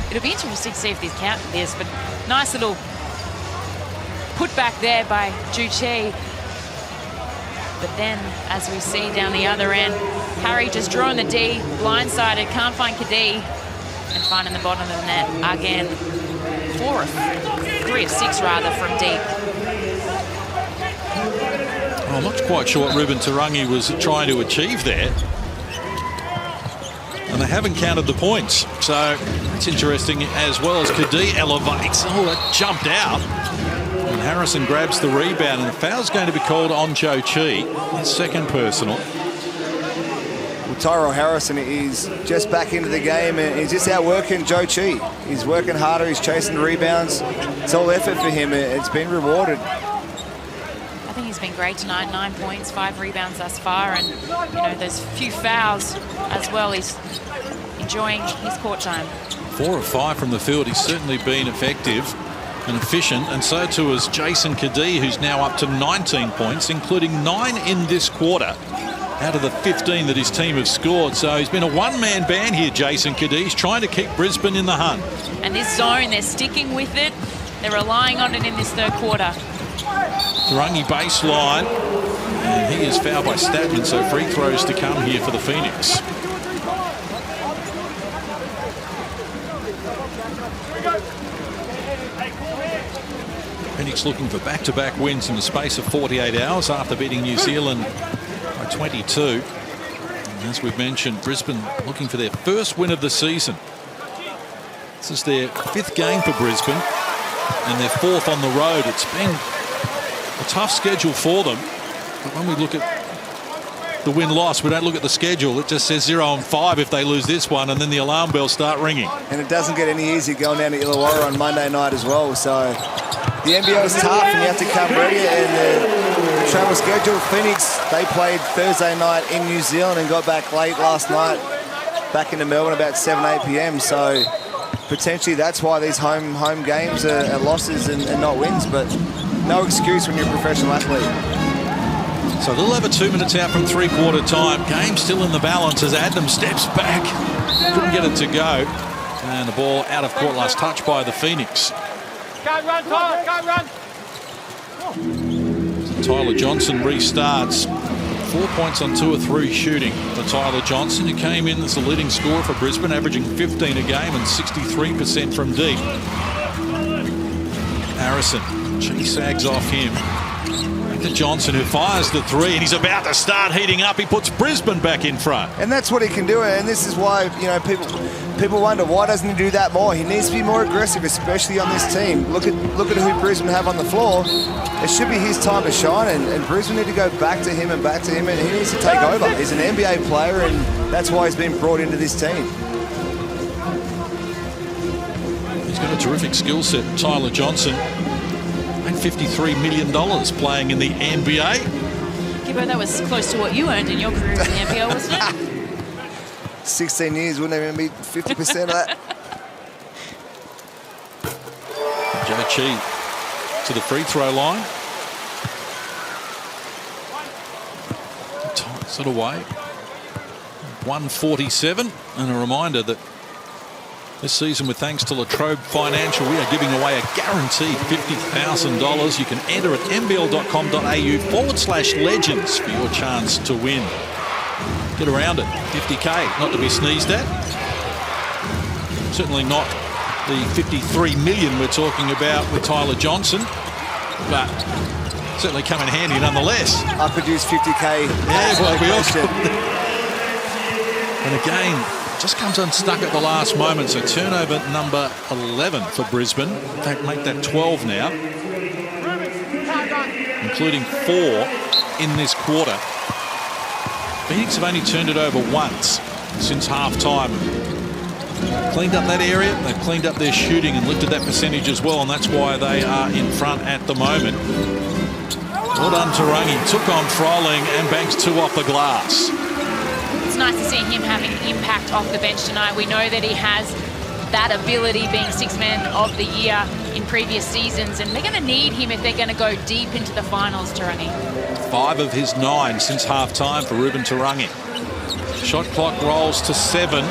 It'll be interesting to see if he's counting this, but nice little put back there by Ju Chi. But then, as we see down the other end, Harry just drawing the D, blindsided, can't find Kadee, and finding the bottom of the net again. 3 of 6 rather from deep.
Well, I'm not quite sure what Ruben Tarangi was trying to achieve there. And they haven't counted the points. So that's interesting, as well as Kadee elevates. Oh, that jumped out. And Harrison grabs the rebound, and the foul's going to be called on Joe Chi. His second personal.
Well, Tyrell Harrison is just back into the game, and he's just outworking Joe Chi. He's working harder, he's chasing the rebounds. It's all effort for him. It's been rewarded.
I think he's been great tonight. 9 points, 5 rebounds thus far, and there's a few fouls as well. He's enjoying his court time.
4 of 5 from the field. He's certainly been effective and efficient, and so too is Jason Kadee, who's now up to 19 points, including 9 in this quarter out of the 15 that his team have scored. So he's been a one-man band here, Jason Kadee. He's trying to keep Brisbane in the hunt.
And this zone, they're sticking with it. They're relying on it in this third quarter.
Tarangi baseline, and he is fouled by Statman, so free throws to come here for the Phoenix. Phoenix looking for back-to-back wins in the space of 48 hours after beating New Zealand by 22. And as we've mentioned, Brisbane looking for their first win of the season. This is their 5th game for Brisbane and their 4th on the road. It's been a tough schedule for them. But when we look at the win-loss, we don't look at the schedule. It just says 0-5 if they lose this one, and then the alarm bells start ringing.
And it doesn't get any easier going down to Illawarra on Monday night as well. So the NBL is tough, and you have to come ready. And the travel schedule, Phoenix, they played Thursday night in New Zealand and got back late last night, back into Melbourne about 7, 8 p.m. So potentially that's why these home games are losses and not wins, but no excuse when you're a professional athlete.
So a little over 2 minutes out from three-quarter time. Game still in the balance as Adams steps back. Couldn't get it to go. And the ball out of court, last touch by the Phoenix.
Go run, Tyler, go run.
Tyler Johnson restarts. 4 points on 2 of 3 shooting for Tyler Johnson, who came in as the leading scorer for Brisbane, averaging 15 a game and 63% from deep. Harrison, she sags off him. To Johnson, who fires the 3, and he's about to start heating up. He puts Brisbane back in front.
And that's what he can do, and this is why, you know, people wonder, why doesn't he do that more? He needs to be more aggressive, especially on this team. Look at who Brisbane have on the floor. It should be his time to shine, and Brisbane need to go back to him, and he needs to take over. He's an NBA player, and that's why he's been brought into this team.
He's got a terrific skill set, Tyler Johnson. $53 million playing in the NBA.
Gibbo, that was close to what you earned in your career in the NBL, wasn't it?
16 years, wouldn't even be 50% of that.
Joe Chi to the free throw line. Ties it away. 147. And a reminder that this season, with thanks to Latrobe Financial, we are giving away a guaranteed $50,000. You can enter at nbl.com.au/legends for your chance to win. Get around it. 50K, not to be sneezed at. Certainly not the 53 million we're talking about with Tyler Johnson, but certainly come in handy nonetheless.
I produced 50K.
Yeah, well, we also. And again, just comes unstuck at the last moment. So turnover number 11 for Brisbane. In fact, make that 12 now, including 4 in this quarter. Phoenix have only turned it over once since half-time. Cleaned up that area. They've cleaned up their shooting and lifted that percentage as well, and that's why they are in front at the moment. Well done, Tarangi. Took on Froling and banks 2 off the glass.
It's nice to see him having impact off the bench tonight. We know that he has that ability, being 6th man of the year in previous seasons, and they're going to need him if they're going to go deep into the finals, Tarangi.
5 of his 9 since half-time for Ruben Tarangi. Shot clock rolls to 7.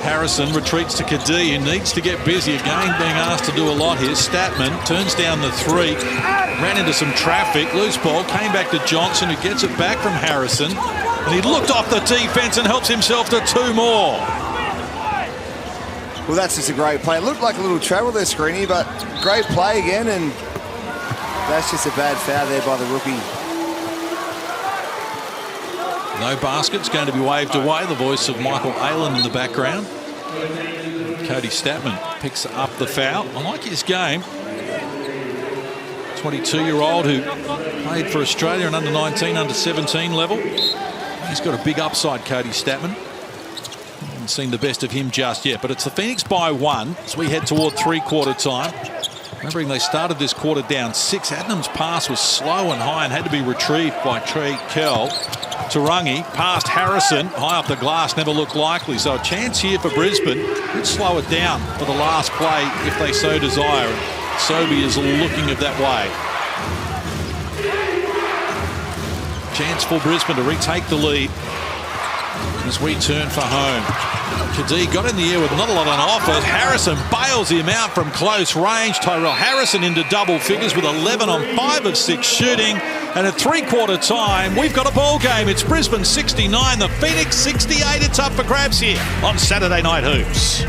Harrison retreats to Kadee, who needs to get busy. Again, being asked to do a lot here. Statman turns down the 3. Ran into some traffic. Loose ball. Came back to Johnson, who gets it back from Harrison. And he looked off the defence and helps himself to 2 more.
Well, that's just a great play. It looked like a little travel there, Screeny, but great play again, and that's just a bad foul there by the rookie.
No basket's going to be waved away. The voice of Michael Aylen in the background. Cody Statman picks up the foul. I like his game. 22-year-old who played for Australia in under-19, under-17 level. He's got a big upside, Cody Statman. Haven't seen the best of him just yet, but it's the Phoenix by 1 as we head toward three-quarter time. Remembering they started this quarter down 6. Adnam's pass was slow and high and had to be retrieved by Trey Kell. Tarangi past Harrison, high up the glass, never looked likely. So a chance here for Brisbane. Could slow it down for the last play if they so desire. Sobey is looking at that way. Chance for Brisbane to retake the lead as we turn for home. Kadee got in the air with not a lot on offer. Harrison bails him out from close range. Tyrell Harrison into double figures with 11 on 5 of 6 shooting. And at three-quarter time, we've got a ball game. It's Brisbane 69, the Phoenix 68. It's up for grabs here on Saturday Night Hoops.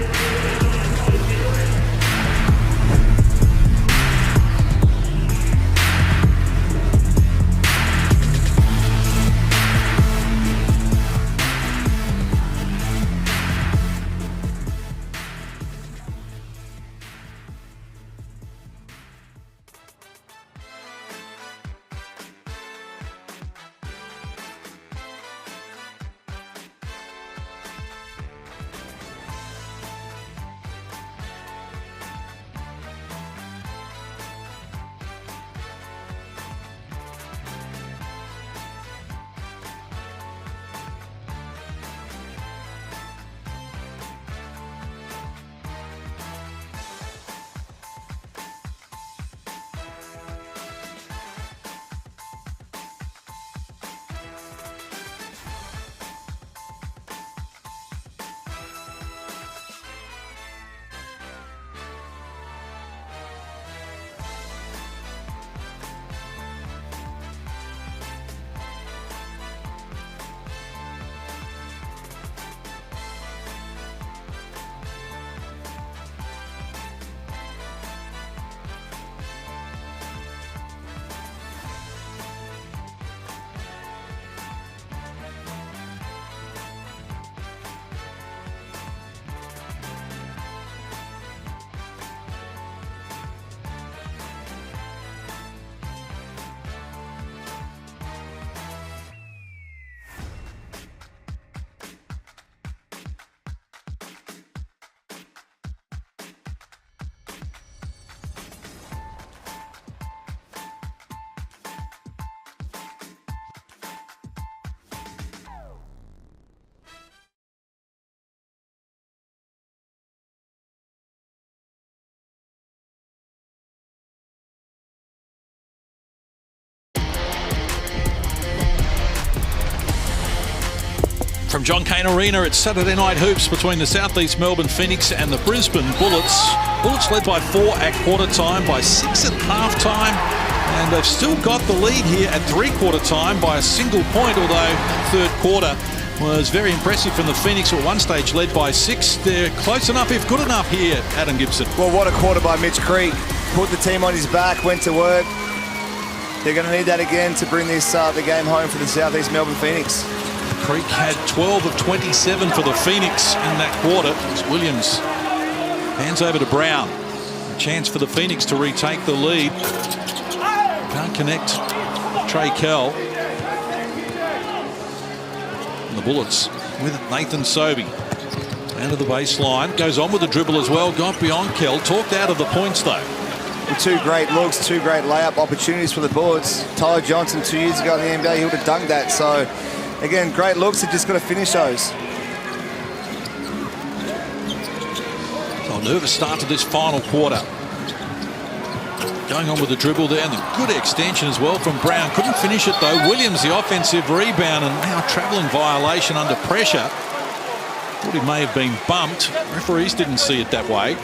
John Cain Arena, it's Saturday Night Hoops between the Southeast Melbourne Phoenix and the Brisbane Bullets. Bullets led by 4 at quarter time, by 6 at half time, and they've still got the lead here at three-quarter time by a single point, although third quarter was very impressive from the Phoenix, at one stage led by 6. They're close enough, if good enough here, Adam Gibson.
Well, what a quarter by Mitch Creek. Put the team on his back, went to work. They're going to need that again to bring this the game home for the Southeast Melbourne Phoenix.
Creek had 12 of 27 for the Phoenix in that quarter. As Williams hands over to Brown. A chance for the Phoenix to retake the lead. Can't connect Trey Kell. And the Bullets with Nathan Sobey. Down to the baseline. Goes on with the dribble as well. Got beyond Kell. Talked out of the points though.
With 2 great looks, 2 great layup opportunities for the Bullets. Tyler Johnson 2 years ago in the NBA, he would have dunked that. So, again, great looks. They've just got to finish those.
So a nervous start to this final quarter. Going on with the dribble there, and the good extension as well from Brown. Couldn't finish it though. Williams the offensive rebound, and now travelling violation under pressure. Thought he may have been bumped. Referees didn't see it that way.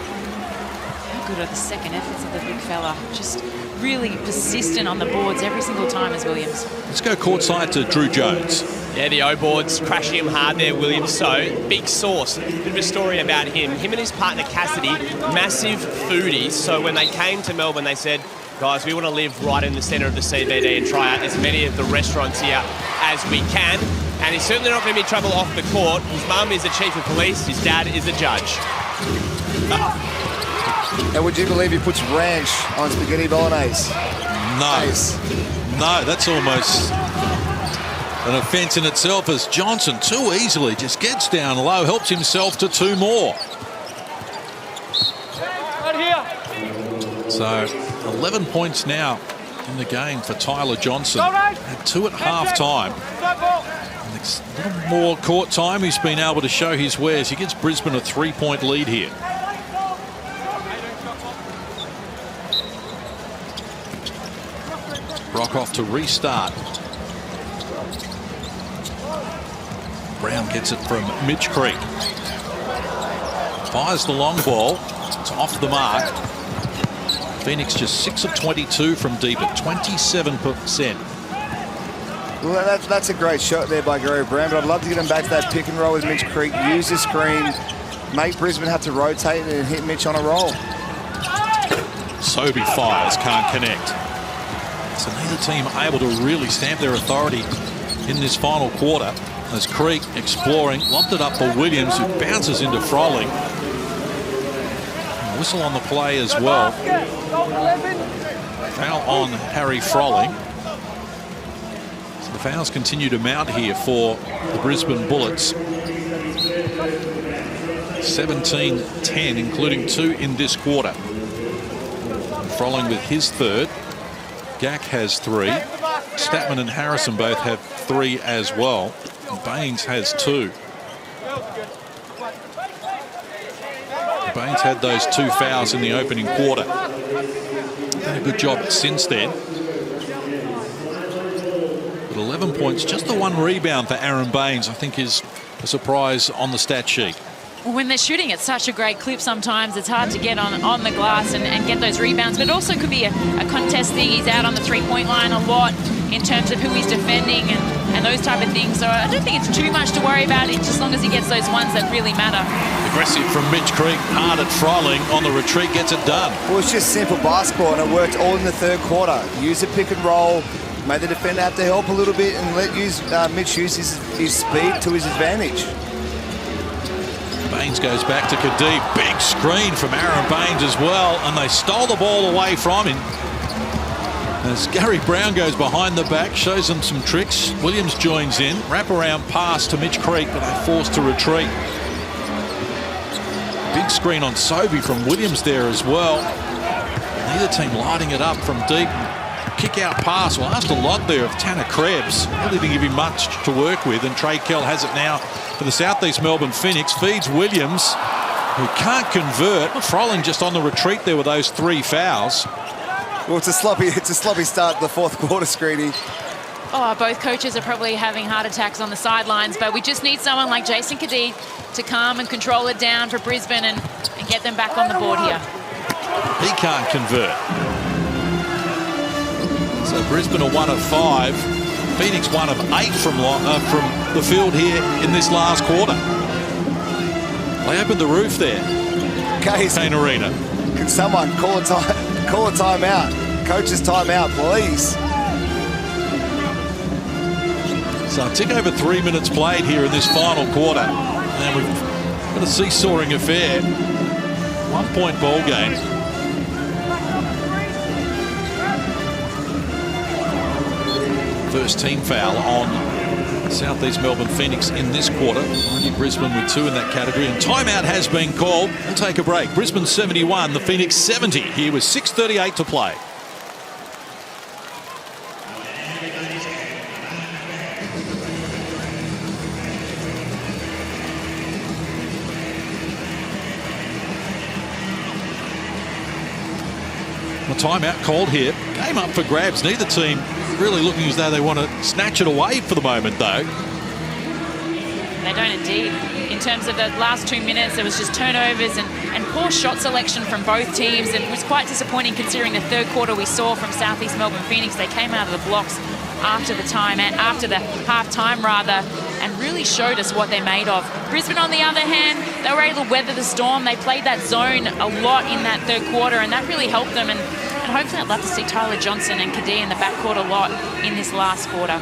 Good at the second efforts of the big fella. Just really persistent on the boards every single time as Williams.
Let's go courtside to Drew Jones.
Yeah, the O-boards crashing him hard there, Williams. So, big source. Bit of a story about him. Him and his partner Cassidy, massive foodies. So when they came to Melbourne, they said, guys, we want to live right in the centre of the CBD and try out as many of the restaurants here as we can. And he's certainly not going to be trouble off the court. His mum is the chief of police. His dad is a judge.
And would you believe he puts ranch on spaghetti bolognese?
No. No, that's almost an offence in itself, as Johnson too easily just gets down low, helps himself to 2 more. So 11 points now in the game for Tyler Johnson. Had 2 at half time. A little more court time, he's been able to show his wares. He gives Brisbane a 3-point lead here. Brockhoff to restart. Brown gets it from Mitch Creek. Fires the long ball. It's off the mark. Phoenix just 6 of 22 from deep at 27%.
Well, that's a great shot there by Gary Brown, but I'd love to get him back to that pick and roll with Mitch Creek. Use the screen, make Brisbane have to rotate and hit Mitch on a roll.
Sobey fires, can't connect. So neither team able to really stamp their authority in this final quarter. As Creek exploring, lobbed it up for Williams, who bounces into Froling. And whistle on the play as well. Foul on Harry Froling. So the fouls continue to mount here for the Brisbane Bullets. 17-10, including 2 in this quarter. Froling with his 3rd. Gack has 3. Statman and Harrison both have 3 as well. Baines has 2. Baines had those 2 fouls in the opening quarter. Done a good job since then. But 11 points, just the 1 rebound for Aaron Baines, I think is a surprise on the stat sheet.
When they're shooting at such a great clip, sometimes it's hard to get on the glass and get those rebounds. But it also could be a contest thing. He's out on the 3-point line a lot in terms of who he's defending and those type of things. So I don't think it's too much to worry about, it, just as long as he gets those ones that really matter.
Aggressive from Mitch Creek, hard at Froling, on the retreat, gets it done.
Well, it's just simple basketball, and it worked all in the 3rd quarter. Use the pick and roll, make the defender have to help a little bit, and let Mitch use his speed to his advantage.
Baines goes back to Kadeep. Big screen from Aaron Baines as well, and they stole the ball away from him. As Gary Brown goes behind the back, shows them some tricks. Williams joins in. Wraparound pass to Mitch Creek, but they're forced to retreat. Big screen on Sobey from Williams there as well. Neither team lighting it up from deep. Kick out pass. Well, asked a lot there of Tanner Krebs. Really didn't give him much to work with, and Trey Kell has it now for the Southeast Melbourne Phoenix. Feeds Williams, who can't convert. Froling just on the retreat there with those 3 fouls.
Well, it's a sloppy start to the 4th quarter, Screedy.
Oh, both coaches are probably having heart attacks on the sidelines, but we just need someone like Jason Cadee to calm and control it down for Brisbane and get them back on the board here.
He can't convert. So Brisbane are 1 of 5. Phoenix 1 of 8 from the field here in this last quarter. They opened the roof there. Kane Arena.
Can someone call a timeout? Coach's timeout, please.
So a tick over 3 minutes played here in this final quarter. And we've got a seesawing affair. 1 point ball game. First team foul on Southeast Melbourne Phoenix in this quarter. Only Brisbane with 2 in that category. And timeout has been called. We'll take a break. Brisbane 71, the Phoenix 70. Here with 6:38 to play. A timeout called here. Game up for grabs. Neither team really looking as though they want to snatch it away for the moment, though.
They don't indeed. In terms of the last 2 minutes, there was just turnovers and poor shot selection from both teams, and it was quite disappointing considering the third quarter we saw from Southeast Melbourne Phoenix. They came out of the blocks after the half-time rather, and really showed us what they're made of. Brisbane, on the other hand, they were able to weather the storm. They played that zone a lot in that third quarter, and that really helped them. And hopefully I'd love to see Tyler Johnson and Cadee in the backcourt a lot in this last quarter.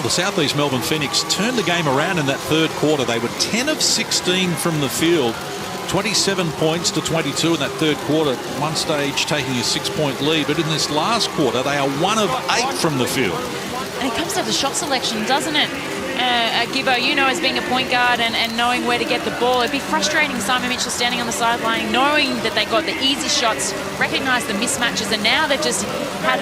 The Southeast Melbourne Phoenix turned the game around in that third quarter. They were 10 of 16 from the field. 27 points to 22 in that third quarter. At one stage taking a 6-point lead, but in this last quarter they are 1 of 8 from the field.
And it comes down to shot selection, doesn't it? Gibbo, you know, as being a point guard and knowing where to get the ball, it'd be frustrating Simon Mitchell standing on the sideline, knowing that they got the easy shots, recognised the mismatches, and now they've just had,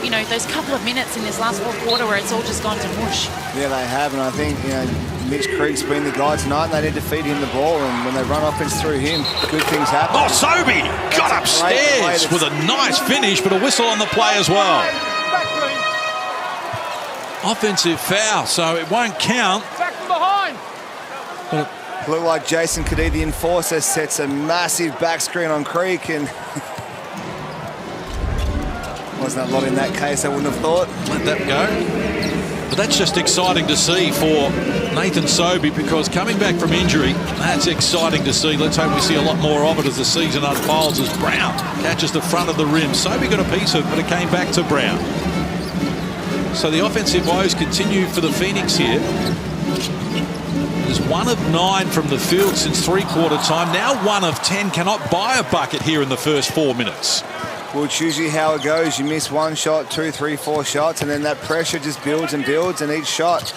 you know, those couple of minutes in this last fourth quarter where it's all just gone to mush.
Yeah, they have, and I think, you know, Mitch Creek's been the guy tonight, and they need to feed him the ball, and when they run offense through him, good things happen.
Oh, Sobey got upstairs with a nice finish, but a whistle on the play as well. Offensive foul, so it won't count.
Back from behind.
Looked like Jason Cadee, the enforcer, sets a massive back screen on Creek, and wasn't a lot in that case, I wouldn't have thought.
Let that go. But that's just exciting to see for Nathan Sobey, because coming back from injury, that's exciting to see. Let's hope we see a lot more of it as the season unfolds, as Brown catches the front of the rim. Sobey got a piece of it, but it came back to Brown. So the offensive woes continue for the Phoenix here. There's 1 of 9 from the field since three-quarter time. Now 1 of 10. Cannot buy a bucket here in the first 4 minutes.
Well, it's usually how it goes. You miss 1 shot, 2, 3, 4 shots, and then that pressure just builds and builds, and each shot,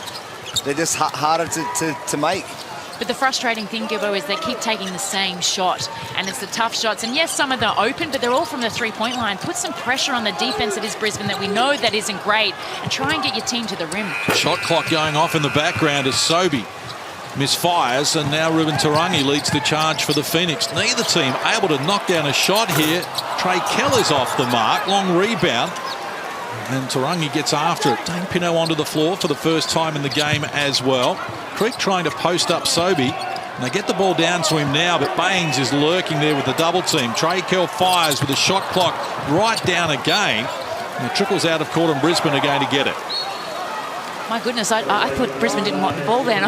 they're just harder to make.
But the frustrating thing, Gibbo, is they keep taking the same shot, and it's the tough shots. And yes, some of them are open, but they're all from the three-point line. Put some pressure on the defense that is Brisbane that we know that isn't great, and try and get your team to the rim.
Shot clock going off in the background as Sobey misfires, and now Ruben Tarangi leads the charge for the Phoenix. Neither team able to knock down a shot here. Trey Keller's off the mark. Long rebound. And Tarangi gets after it. Dane Pinot onto the floor for the first time in the game as well. Creek trying to post up Sobey. And they get the ball down to him now, but Baines is lurking there with the double team. Trey Kell fires with the shot clock right down again. And it trickles out of court, and Brisbane are going to get it.
My goodness, I thought Brisbane didn't want the ball then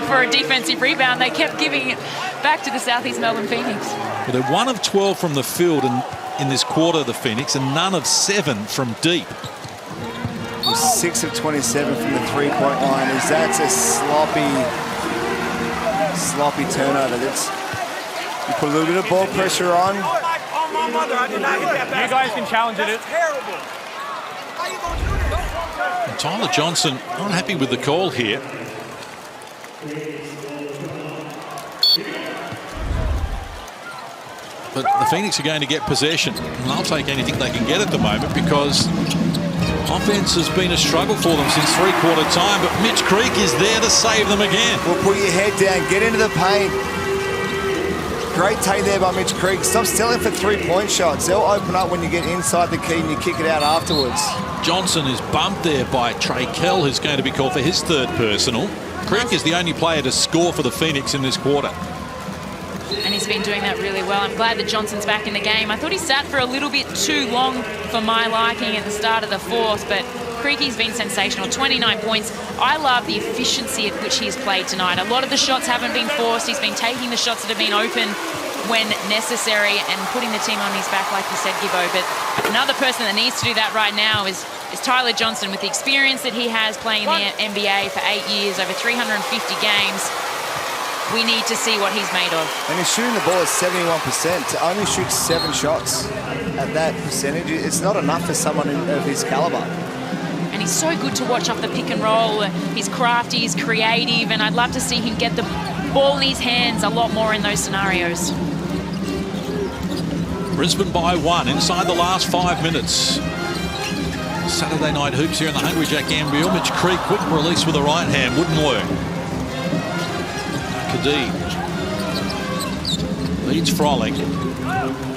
for a defensive rebound. They kept giving it back to the Southeast Melbourne Phoenix.
Well, they're 1 of 12 from the field in this quarter, the Phoenix, and none of 7 from deep.
6 of 27 from the three-point line. That's a sloppy turnover. You put a little bit of ball pressure on.
You guys can challenge it. It's terrible.
And Tyler Johnson not happy with the call here. but the Phoenix are going to get possession. And they'll take anything they can get at the moment because offense has been a struggle for them since three-quarter time, but Mitch Creek is there to save them again.
Well, put your head down, get into the paint. Great take there by Mitch Creek. Stop settling for three-point shots. They'll open up when you get inside the key and you kick it out afterwards.
Johnson is bumped there by Trey Kell, who's going to be called for his third personal. Creek is the only player to score for the Phoenix in this quarter.
And he's been doing that really well. I'm glad that Johnson's back in the game. I thought he sat for a little bit too long for my liking at the start of the fourth, but Creaky's been sensational. 29 points. I love the efficiency at which he's played tonight. A lot of the shots haven't been forced. He's been taking the shots that have been open when necessary and putting the team on his back, like you said, Gibbo. But another person that needs to do that right now is Tyler Johnson. With the experience that he has playing in the NBA for 8 years, over 350 games, we need to see what he's made of. And
he's shooting the ball at 71%. To only shoot 7 shots at that percentage, it's not enough for someone of his caliber.
And he's so good to watch off the pick and roll. He's crafty, he's creative, and I'd love to see him get the ball in his hands a lot more in those scenarios.
Brisbane by 1 inside the last 5 minutes. Saturday night hoops here in the Hungry Jack NBL. Mitch Creek, quick release with the right hand, wouldn't work. Kadee leads Froling.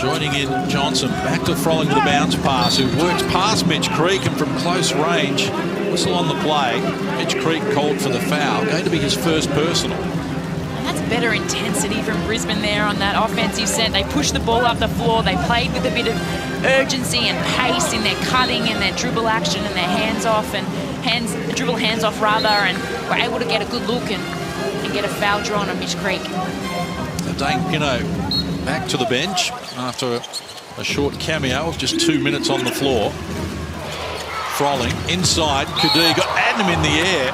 Joining in Johnson. Back to Froling with a bounce pass, who works past Mitch Creek, and from close range, whistle on the play. Mitch Creek called for the foul. Going to be his first personal.
And that's better intensity from Brisbane there on that offensive set. They pushed the ball up the floor. They played with a bit of urgency and pace in their cutting and their dribble action and their hands off and dribble hands off rather, and were able to get a good look and get a foul drawn on Mitch Creek.
Dane Pinot back to the bench after a short cameo of just 2 minutes on the floor. Froling inside. Kadee got Adnam in the air.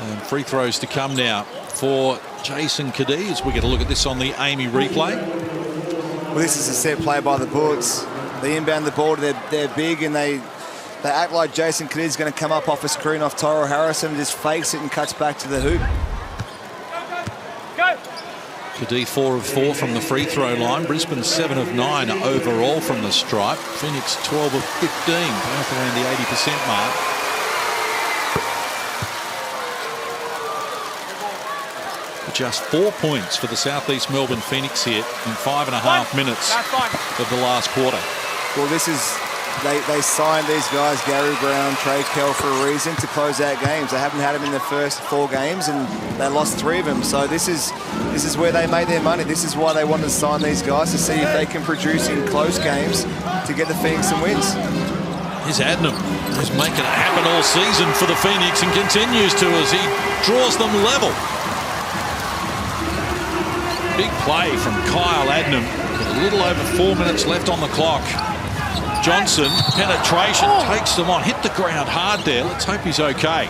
And free throws to come now for Jason Kadee as we get a look at this on the Amy replay.
Well, this is a set play by the Bullets. They inbound the ball to their big, and they act like Jason Kadee's going to come up off a screen off Tyrell Harrison and just fakes it and cuts back to the hoop.
Kadee 4 of 4 from the free throw line. Brisbane 7 of 9 overall from the stripe. Phoenix 12 of 15, both around the 80% mark. Just 4 points for the Southeast Melbourne Phoenix here in 5.5 minutes of the last quarter.
Well, this is, they signed these guys, Gary Brown, Trey Kell, for a reason, to close out games. They haven't had them in the first 4 games, and they lost 3 of them. So this is where they made their money. This is why they wanted to sign these guys, to see if they can produce in close games to get the Phoenix some wins.
Here's Adnam, who's making it happen all season for the Phoenix and continues to as he draws them level. Big play from Kyle Adnam with a little over 4 minutes left on the clock. Johnson, penetration, takes them on, hit the ground hard there. Let's hope he's okay.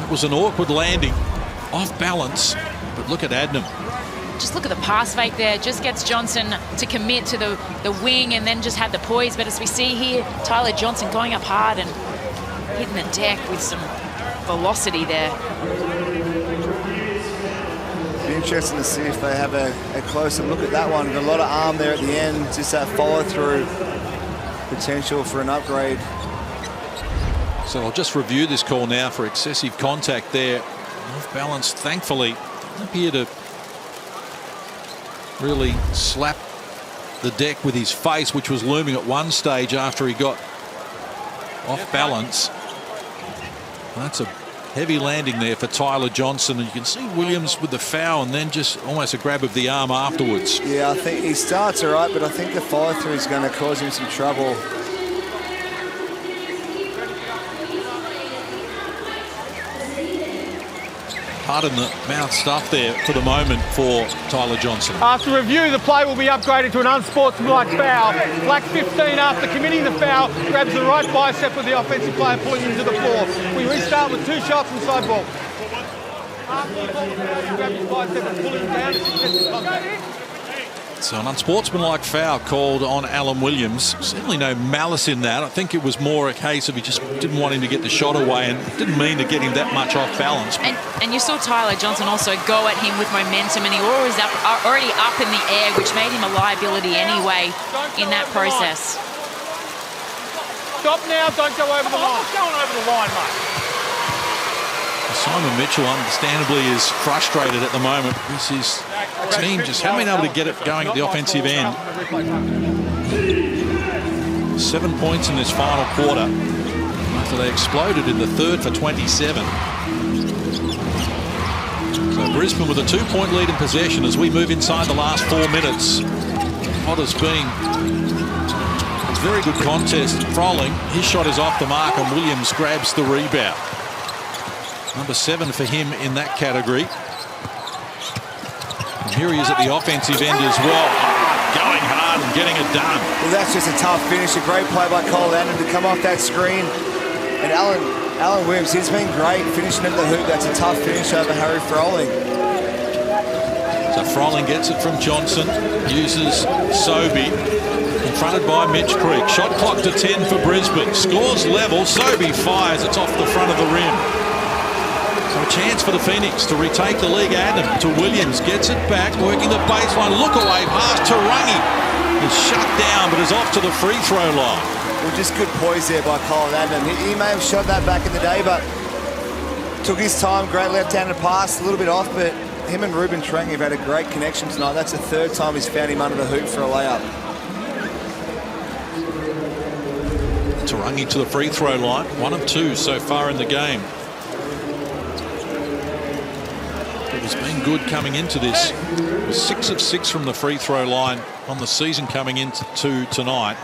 It was an awkward landing, off balance, but look at Adnam.
Just look at the pass fake there. Just gets Johnson to commit to the wing and then just had the poise. But as we see here, Tyler Johnson going up hard and hitting the deck with some velocity there.
Be interesting to see if they have a closer look at that one. Got a lot of arm there at the end, just that follow through potential for an upgrade.
So I'll just review this call now for excessive contact there. Off balance, thankfully, appeared to really slap the deck with his face, which was looming at one stage after he got off balance. That's a heavy landing there for Tyler Johnson, and you can see Williams with the foul and then just almost a grab of the arm afterwards.
Yeah, I think he starts all right, but I think the follow-through is going to cause him some trouble.
Pardon the mouth stuff there for the moment for Tyler Johnson.
After review, the play will be upgraded to an unsportsmanlike foul. Black 15 after committing the foul, grabs the right bicep of the offensive player, pulling him to the floor. We restart with 2 shots inside ball. After the ball, grab his bicep and pull him down as he gets the contact.
So an unsportsmanlike foul called on Alan Williams. Certainly no malice in that. I think it was more a case of he just didn't want him to get the shot away and didn't mean to get him that much off balance.
And you saw Tyler Johnson also go at him with momentum, and he was already up in the air, which made him a liability anyway in that process.
Stop now, don't go over the line. Going over the line, mate.
Simon Mitchell understandably is frustrated at the moment because his team just haven't been able to get it going at the offensive end. 7 points in this final quarter after they exploded in the third for 27. So Brisbane with a 2-point lead in possession as we move inside the last 4 minutes. What has been a very good contest. Froling, his shot is off the mark and Williams grabs the rebound. Number 7 for him in that category. And here he is at the offensive end as well. Going hard and getting it done.
Well, that's just a tough finish. A great play by Cole Adam to come off that screen. And Alan Williams, he's been great finishing at the hoop. That's a tough finish over Harry Froling.
So Froling gets it from Johnson. Uses Sobey. Confronted by Mitch Creek. Shot clock to 10 for Brisbane. Scores level. Sobey fires. It's off the front of the rim. So a chance for the Phoenix to retake the league. Adam to Williams. Gets it back. Working the baseline. Look away pass. Tarangi is shut down but is off to the free throw line.
Well, just good poise there by Colin Adam. He may have shot that back in the day, but took his time. Great left-handed pass. A little bit off, but him and Ruben Tarangi have had a great connection tonight. That's the third time he's found him under the hoop for a layup.
Tarangi to the free throw line. 1 of 2 so far in the game. It has been good coming into this. It was 6 of 6 from the free throw line on the season coming into tonight.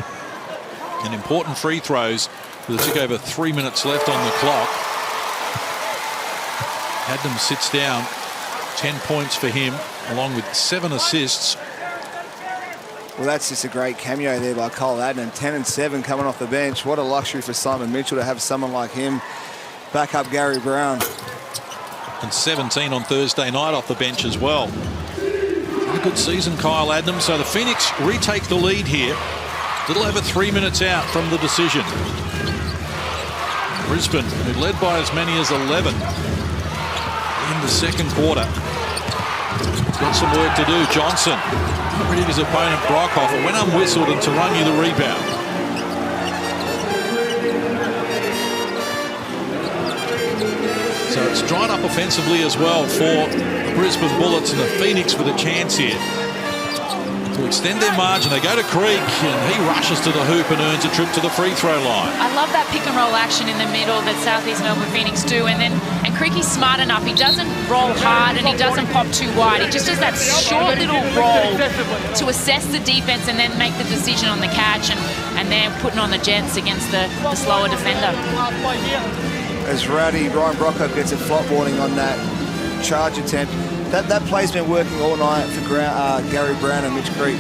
And important free throws with a tick over 3 minutes left on the clock. Adam sits down. 10 points for him along with 7 assists.
Well, that's just a great cameo there by Cole Adnan. 10 and 7 coming off the bench. What a luxury for Simon Mitchell to have someone like him back up Gary Brown.
And 17 on Thursday night off the bench as well. A good season, Kyle Adnam. So the Phoenix retake the lead here. A little over 3 minutes out from the decision. Brisbane, who led by as many as 11 in the second quarter. Got some work to do. Johnson rid of his opponent Brockhoff. It went unwhistled and Tarangi the rebound. So it's dried up offensively as well for the Brisbane Bullets, and the Phoenix with a chance here to extend their margin. They go to Creek and he rushes to the hoop and earns a trip to the free throw line.
I love that pick and roll action in the middle that Southeast Melbourne Phoenix do, and Creaky's smart enough. He doesn't roll hard and he doesn't pop too wide. He just does that short little roll to assess the defense and then make the decision on the catch, and they're putting on the Jets against the slower defender.
As Ryan Brockhoff gets a flop warning on that charge attempt. That play's been working all night for Gary Brown and Mitch Creek.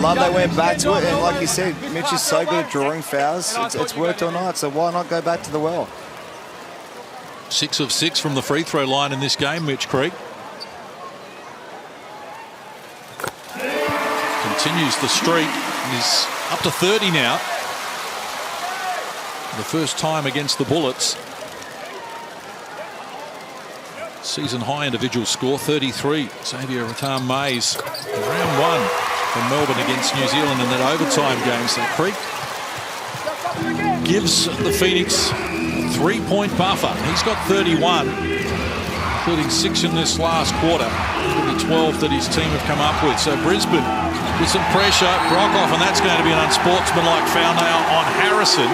Love they went back to it, and like you said, Mitch is so good at drawing fouls. It's worked all night, so why not go back to the well?
6 of 6 from the free throw line in this game, Mitch Creek. Continues the streak. He's up to 30 now. The first time against the Bullets. Season high individual score, 33. Xavier Ratam-Mays, round 1 from Melbourne against New Zealand in that overtime game. So Creek gives the Phoenix a 3-point buffer. He's got 31, including 6 in this last quarter, the 12 that his team have come up with. So Brisbane with some pressure, Brockhoff, and that's going to be an unsportsmanlike foul now on Harrison.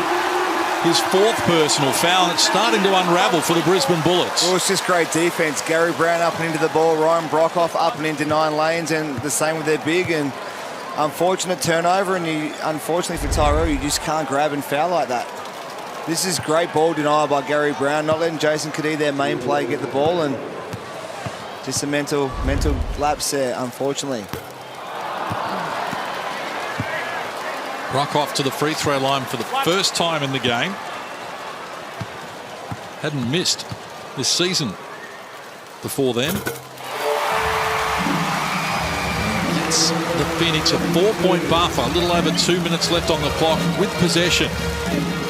His 4th personal foul, and it's starting to unravel for the Brisbane Bullets.
Well, it's just great defense. Gary Brown up and into the ball, Ryan Brockhoff up and into 9 lanes, and the same with their big. And unfortunate turnover, and unfortunately for Tyrell, you just can't grab and foul like that. This is great ball denial by Gary Brown, not letting Jason Kadee, their main player, get the ball, and just a mental lapse there, unfortunately.
Brockhoff to the free throw line for the first time in the game. Hadn't missed this season before then. Gets the Phoenix a 4-point buffer, a little over 2 minutes left on the clock with possession.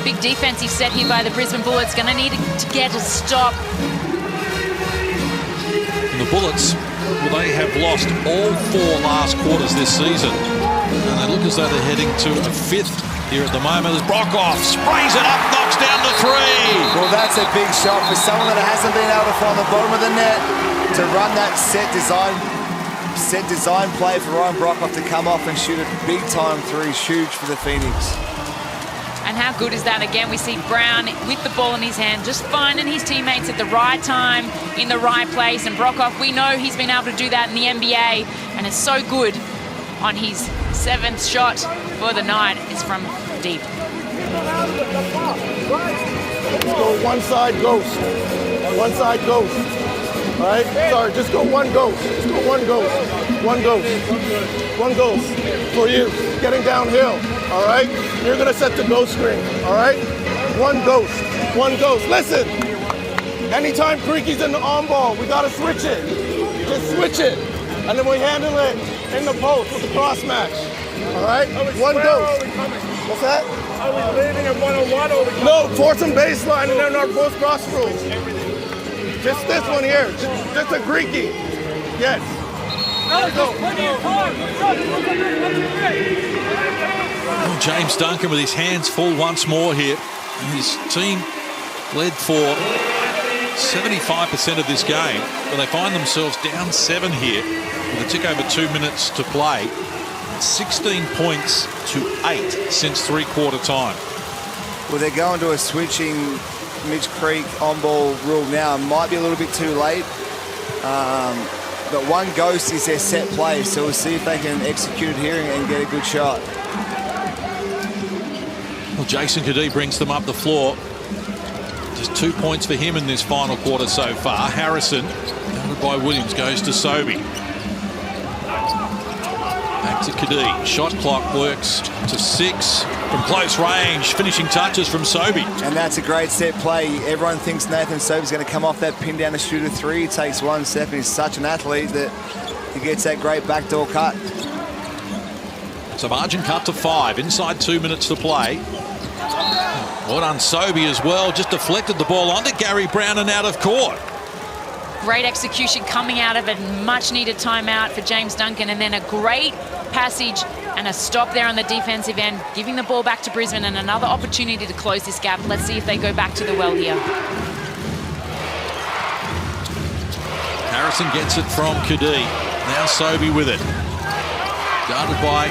Big defensive set here by the Brisbane Bullets. Going to need to get a stop.
And the Bullets, well, they have lost all 4 last quarters this season. And they look as though they're heading to a 5th here at the moment. As Brokoff sprays it up, knocks down the 3.
Well, that's a big shot for someone that hasn't been able to find the bottom of the net to run that set design play for Ryan Brokoff to come off and shoot a big time 3 is huge for the Phoenix.
And how good is that? Again, we see Brown with the ball in his hand, just finding his teammates at the right time, in the right place. And Brokoff, we know he's been able to do that in the NBA, and it's so good on his 7th shot for the night. It's from deep.
Let's go one side ghost. One side ghost. All right? Sorry, just go one ghost. Just go one ghost. One ghost. One ghost for you. Getting downhill. All right? You're going to set the ghost screen. All right? One ghost. One ghost. Listen. Anytime Creaky's in the on ball, we got to switch it. Just switch it. And then we handle it in the post with the cross match. All right? One ghost. What's that?
Are we leaving at 101 or
No, force some baseline and then our post cross rules. Just this one here. Just a Creaky. Yes.
Oh, James Duncan with his hands full once more here. His team led for 75% of this game, but they find themselves down 7 here with a tick over 2 minutes to play. 16 points to 8 since 3/4 time.
Well, they're going to a switching Mitch Creek on-ball rule now. It might be a little bit too late, but one ghost is their set play, so we'll see if they can execute it here and get a good shot.
Well, Jason Kadee brings them up the floor. Just 2 points for him in this final quarter so far. Harrison, guarded by Williams, goes to Sobey. Back to Kadee. Shot clock works to 6 from close range. Finishing touches from Sobey.
And that's a great set play. Everyone thinks Nathan Sobey's going to come off that pin down to shoot a 3. He takes 1 step, and he's such an athlete that he gets that great backdoor cut.
So margin cut to 5. Inside 2 minutes to play. Well done, Sobey as well. Just deflected the ball onto Gary Brown and out of court.
Great execution coming out of a much-needed timeout for James Duncan, and then a great passage and a stop there on the defensive end, giving the ball back to Brisbane and another opportunity to close this gap. Let's see if they go back to the well here.
Harrison gets it from Kadee. Now Sobey with it. Guarded by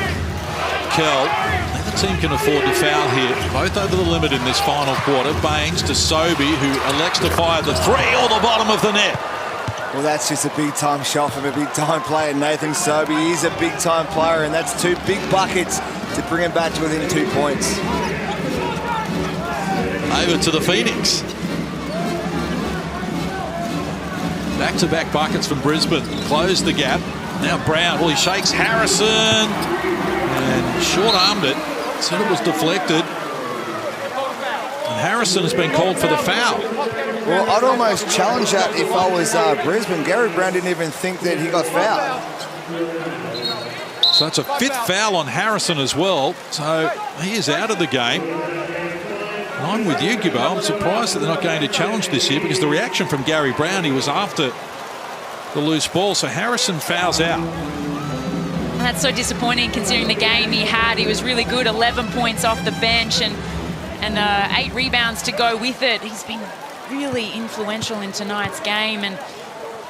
Kell. Neither team can afford to foul here. Both over the limit in this final quarter. Baines to Sobey, who elects to fire the 3 or the bottom of the net.
Well, that's just a big-time shot from a big-time player, Nathan Sobey. He's a big-time player, and that's 2 big buckets to bring him back to within 2 points.
Over to the Phoenix. Back-to-back buckets from Brisbane. Close the gap. Now Brown. Well, he shakes Harrison and short-armed it. Said it was deflected. And Harrison has been called for the foul.
Well, I'd almost challenge that if I was Brisbane. Gary Brown didn't even think that he got fouled.
So it's a 5th foul on Harrison as well. So he is out of the game. And I'm with you, Gibbo. I'm surprised that they're not going to challenge this here, because the reaction from Gary Brown, he was after the loose ball. So Harrison fouls out.
And that's so disappointing considering the game he had. He was really good, 11 points off the bench and 8 rebounds to go with it. He's been really influential in tonight's game, and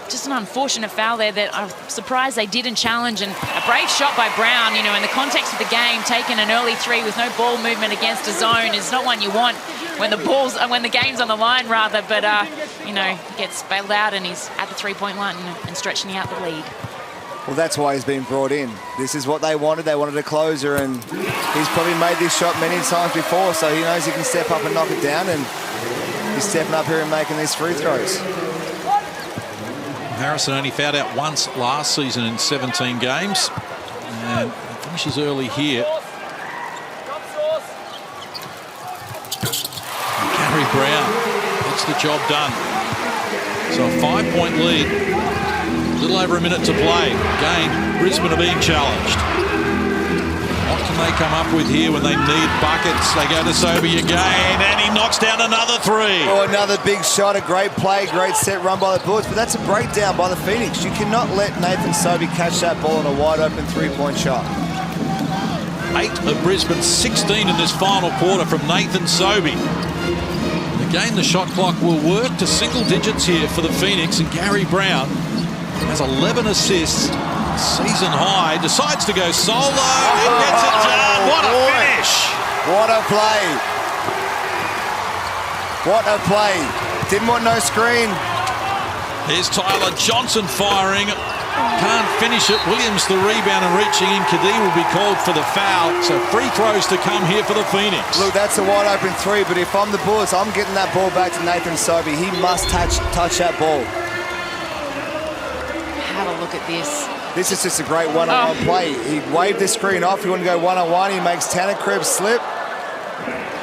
just an unfortunate foul there that I'm surprised they didn't challenge. And a brave shot by Brown, you know, in the context of the game, taking an early 3 with no ball movement against a zone is not one you want when the game's on the line, rather. But you know, gets bailed out and he's at the 3-point line and stretching out the lead.
Well, that's why he's been brought in. This is what they wanted. They wanted a closer, and he's probably made this shot many times before, so he knows he can step up and knock it down, and he's stepping up here and making these free throws.
Harrison only fouled out once last season in 17 games, and finishes early here. Gary Brown gets the job done. So a 5-point lead. A little over a minute to play. Again, Brisbane are being challenged. What can they come up with here when they need buckets? They go to Sobey again, and he knocks down another three.
Oh, another big shot, a great play, great set run by the Bullets, but that's a breakdown by the Phoenix. You cannot let Nathan Sobey catch that ball on a wide-open three-point shot.
8 of Brisbane, 16 in this final quarter from Nathan Sobey. Again, the shot clock will work to single digits here for the Phoenix, and Gary Brown has 11 assists. Season high, decides to go solo, and gets it done. What a finish!
What a play. What a play. Didn't want no screen.
Here's Tyler Johnson firing. Can't finish it. Williams the rebound and reaching in. Kadee will be called for the foul. So free throws to come here for the Phoenix.
Look, that's a wide open three, but if I'm the Bullets, I'm getting that ball back to Nathan Sobey. He must touch that ball.
Have a look at this.
This is just a great one-on-one play. He waved the screen off. He wanted to go one-on-one. He makes Tanner Krebs slip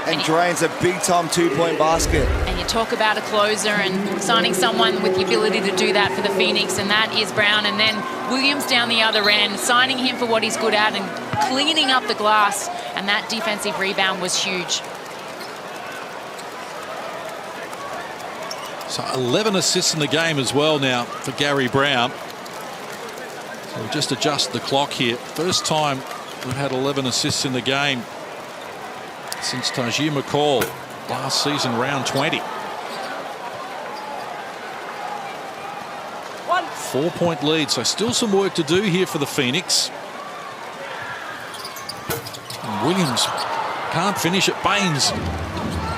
and drains a big-time two-point basket.
And you talk about a closer and signing someone with the ability to do that for the Phoenix, and that is Brown. And then Williams down the other end, signing him for what he's good at and cleaning up the glass. And that defensive rebound was huge.
So 11 assists in the game as well now for Gary Brown. So we'll just adjust the clock here. First time we've had 11 assists in the game since Tajir McCall last season, round 20. 4-point lead, so still some work to do here for the Phoenix. And Williams can't finish it. Baines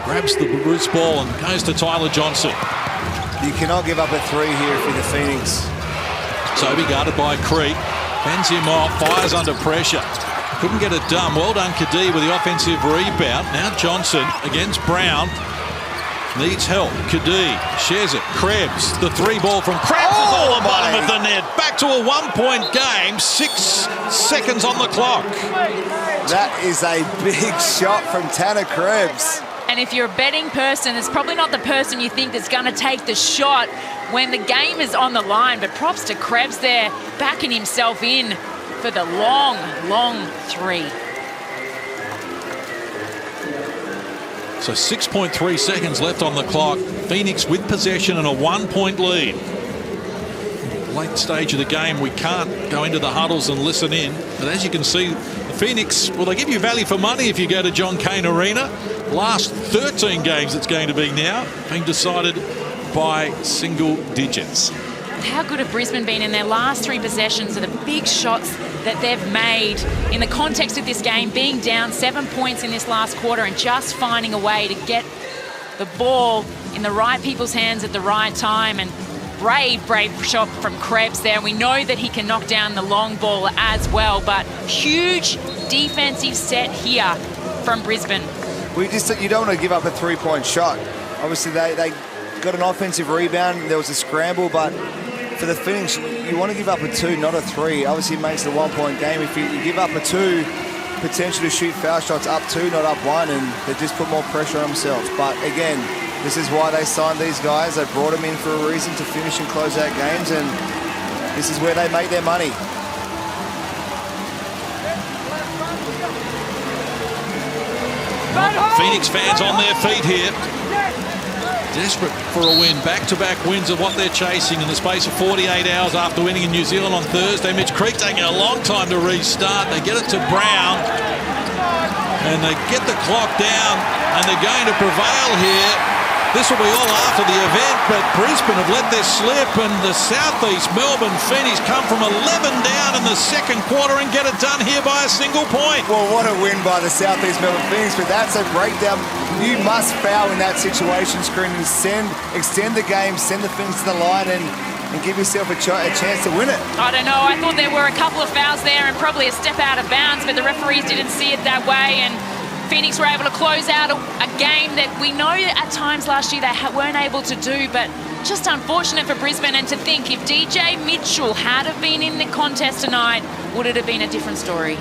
grabs the loose ball and goes to Tyler Johnson.
You cannot give up a three here for the Phoenix.
Sobey guarded by Creek. Fends him off, fires under pressure. Couldn't get it done. Well done, Kadee, with the offensive rebound. Now Johnson against Brown. Needs help. Kadee shares it. Krebs, the three ball from Krebs is all the bottom of the net. Back to a one-point game. 6 seconds on the clock.
That is a big shot from Tanner Krebs.
And if you're a betting person, it's probably not the person you think that's going to take the shot when the game is on the line. But props to Krebs there, backing himself in for the long, long three.
So 6.3 seconds left on the clock. Phoenix with possession and a 1-point lead. Late stage of the game, we can't go into the huddles and listen in. But as you can see, the Phoenix, well, they give you value for money if you go to John Cain Arena. Last 13 games it's going to be now, being decided by single digits.
How good have Brisbane been in their last 3 possessions of the big shots that they've made in the context of this game, being down 7 points in this last quarter and just finding a way to get the ball in the right people's hands at the right time. And brave shot from Krebs there. We know that he can knock down the long ball as well, but huge defensive set here from Brisbane.
You don't want to give up a three-point shot. Obviously, they got an offensive rebound. There was a scramble, but for the Phoenix, you want to give up a 2, not a 3. Obviously, it makes it a 1-point game. If you give up a 2, potential to shoot foul shots up 2, not up 1, and they just put more pressure on themselves. But again, this is why they signed these guys. They brought them in for a reason, to finish and close out games, and this is where they make their money.
Phoenix fans on their feet here. Desperate for a win. Back-to-back wins of what they're chasing in the space of 48 hours after winning in New Zealand on Thursday. Mitch Creek taking a long time to restart. They get it to Brown. And they get the clock down. And they're going to prevail here. This will be all after the event, but Brisbane have let this slip, and the Southeast Melbourne Phoenix come from 11 down in the second quarter and get it done here by a single point.
Well, what a win by the Southeast Melbourne Phoenix, but that's a breakdown. You must foul in that situation, Screen, and extend the game, send the Phoenix to the line, and give yourself a chance to win it.
I don't know. I thought there were a couple of fouls there and probably a step out of bounds, but the referees didn't see it that way, and Phoenix were able to close out a game that we know at times last year they weren't able to do, but just unfortunate for Brisbane. And to think, if DJ Mitchell had have been in the contest tonight, would it have been a different story?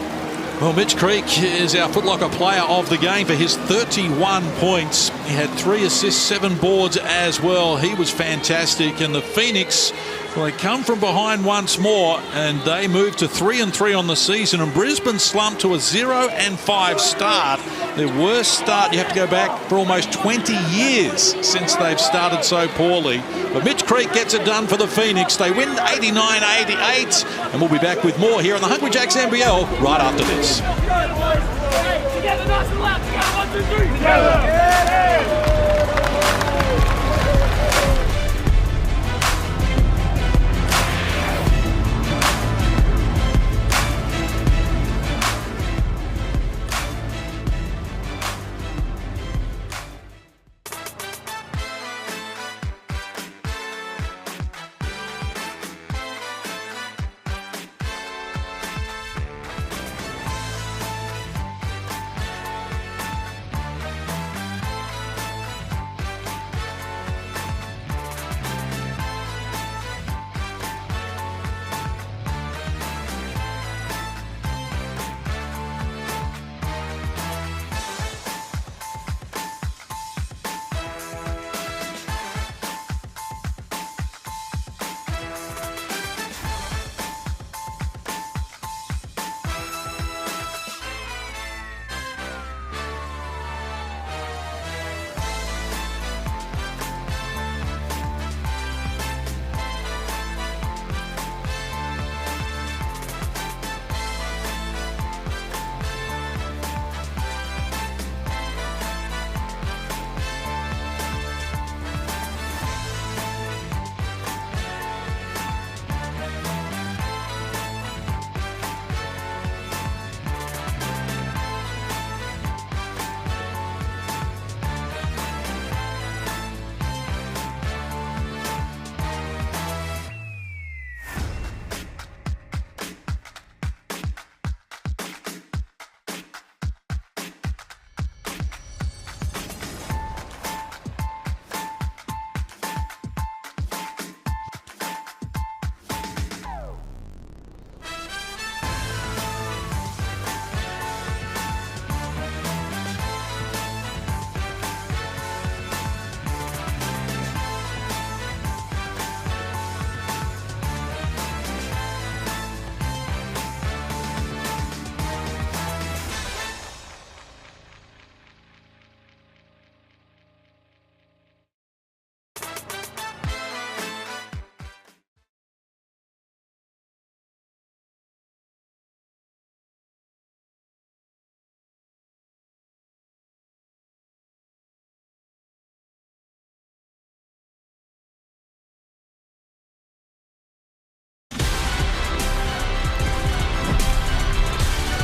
Well, Mitch Creek is our Foot Locker player of the game for his 31 points. He had 3 assists, 7 boards as well. He was fantastic, and the Phoenix Well, they come from behind once more, and they move to 3-3 on the season. And Brisbane slumped to a 0-5 start. Their worst start, you have to go back for almost 20 years since they've started so poorly. But Mitch Creek gets it done for the Phoenix. They win 89-88, and we'll be back with more here on the Hungry Jacks NBL right after this.
Together, nice and loud. Together, 1, 2, 3. Together.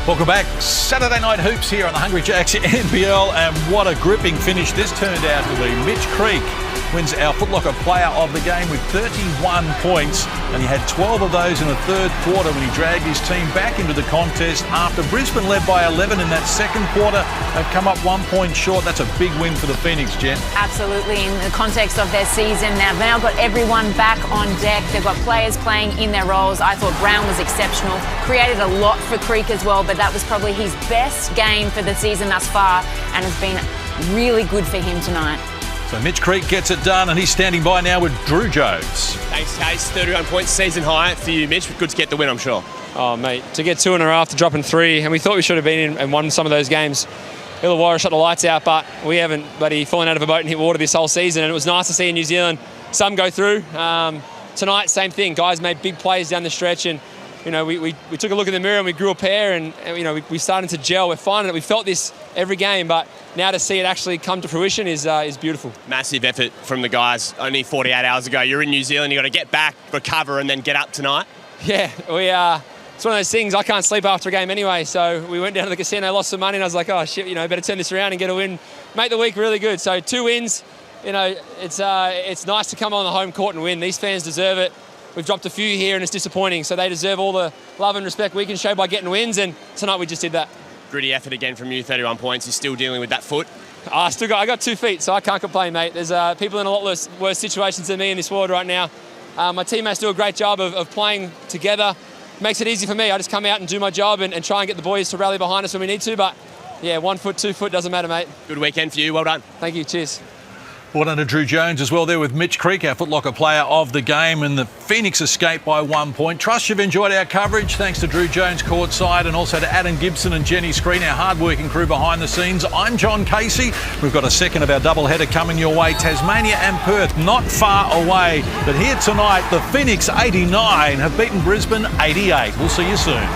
Welcome back. Saturday Night Hoops here on the Hungry Jacks NBL, and what a gripping finish this turned out to be. Mitch Creek wins our Foot Locker Player of the Game with 31 points, and he had 12 of those in the third quarter when he dragged his team back into the contest after Brisbane led by 11 in that second quarter. They've come up 1 point short. That's a big win for the Phoenix, Jen.
Absolutely. In the context of their season, they've now got everyone back on deck. They've got players playing in their roles. I thought Brown was exceptional, created a lot for Creek as well, but that was probably his best game for the season thus far and has been really good for him tonight.
So Mitch Creek gets it done, and he's standing by now with Drew Jones.
Thanks, Case. 31 points, season high for you, Mitch. Good to get the win, I'm sure.
Oh, mate, to get 2 in a row after dropping 3, and we thought we should have been in and won some of those games. Illawarra shut the lights out, but we haven't bloody fallen out of a boat and hit water this whole season, and it was nice to see in New Zealand some go through. Tonight, same thing. Guys made big plays down the stretch, and you know, we took a look in the mirror and we grew a pair, and you know, we started to gel. We're finding it. We felt this every game, but now to see it actually come to fruition is beautiful.
Massive effort from the guys. Only 48 hours ago, you're in New Zealand. You got to get back, recover, and then get up tonight.
Yeah, it's one of those things. I can't sleep after a game anyway, so we went down to the casino, lost some money, and I was like, oh shit, you know, better turn this around and get a win, make the week really good. So 2 wins. You know, it's nice to come on the home court and win. These fans deserve it. We've dropped a few here and it's disappointing, so they deserve all the love and respect we can show by getting wins, and tonight we just did that.
Gritty effort again from you, 31 points. You're still dealing with that foot?
I got 2 feet, so I can't complain, mate. There's people in a lot worse situations than me in this world right now. My teammates do a great job of playing together. Makes it easy for me. I just come out and do my job and try and get the boys to rally behind us when we need to, but yeah, 1 foot, 2 foot, doesn't matter, mate.
Good weekend for you, well done.
Thank you, cheers.
Well done to Drew Jones as well there with Mitch Creek, our Foot Locker player of the game, and the Phoenix escaped by 1 point. Trust you've enjoyed our coverage. Thanks to Drew Jones courtside and also to Adam Gibson and Jenny Screen, our hard-working crew behind the scenes. I'm John Casey. We've got a second of our doubleheader coming your way. Tasmania and Perth not far away. But here tonight, the Phoenix 89 have beaten Brisbane 88. We'll see you soon.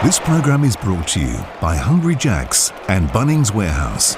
This program is brought to you by Hungry Jack's and Bunnings Warehouse.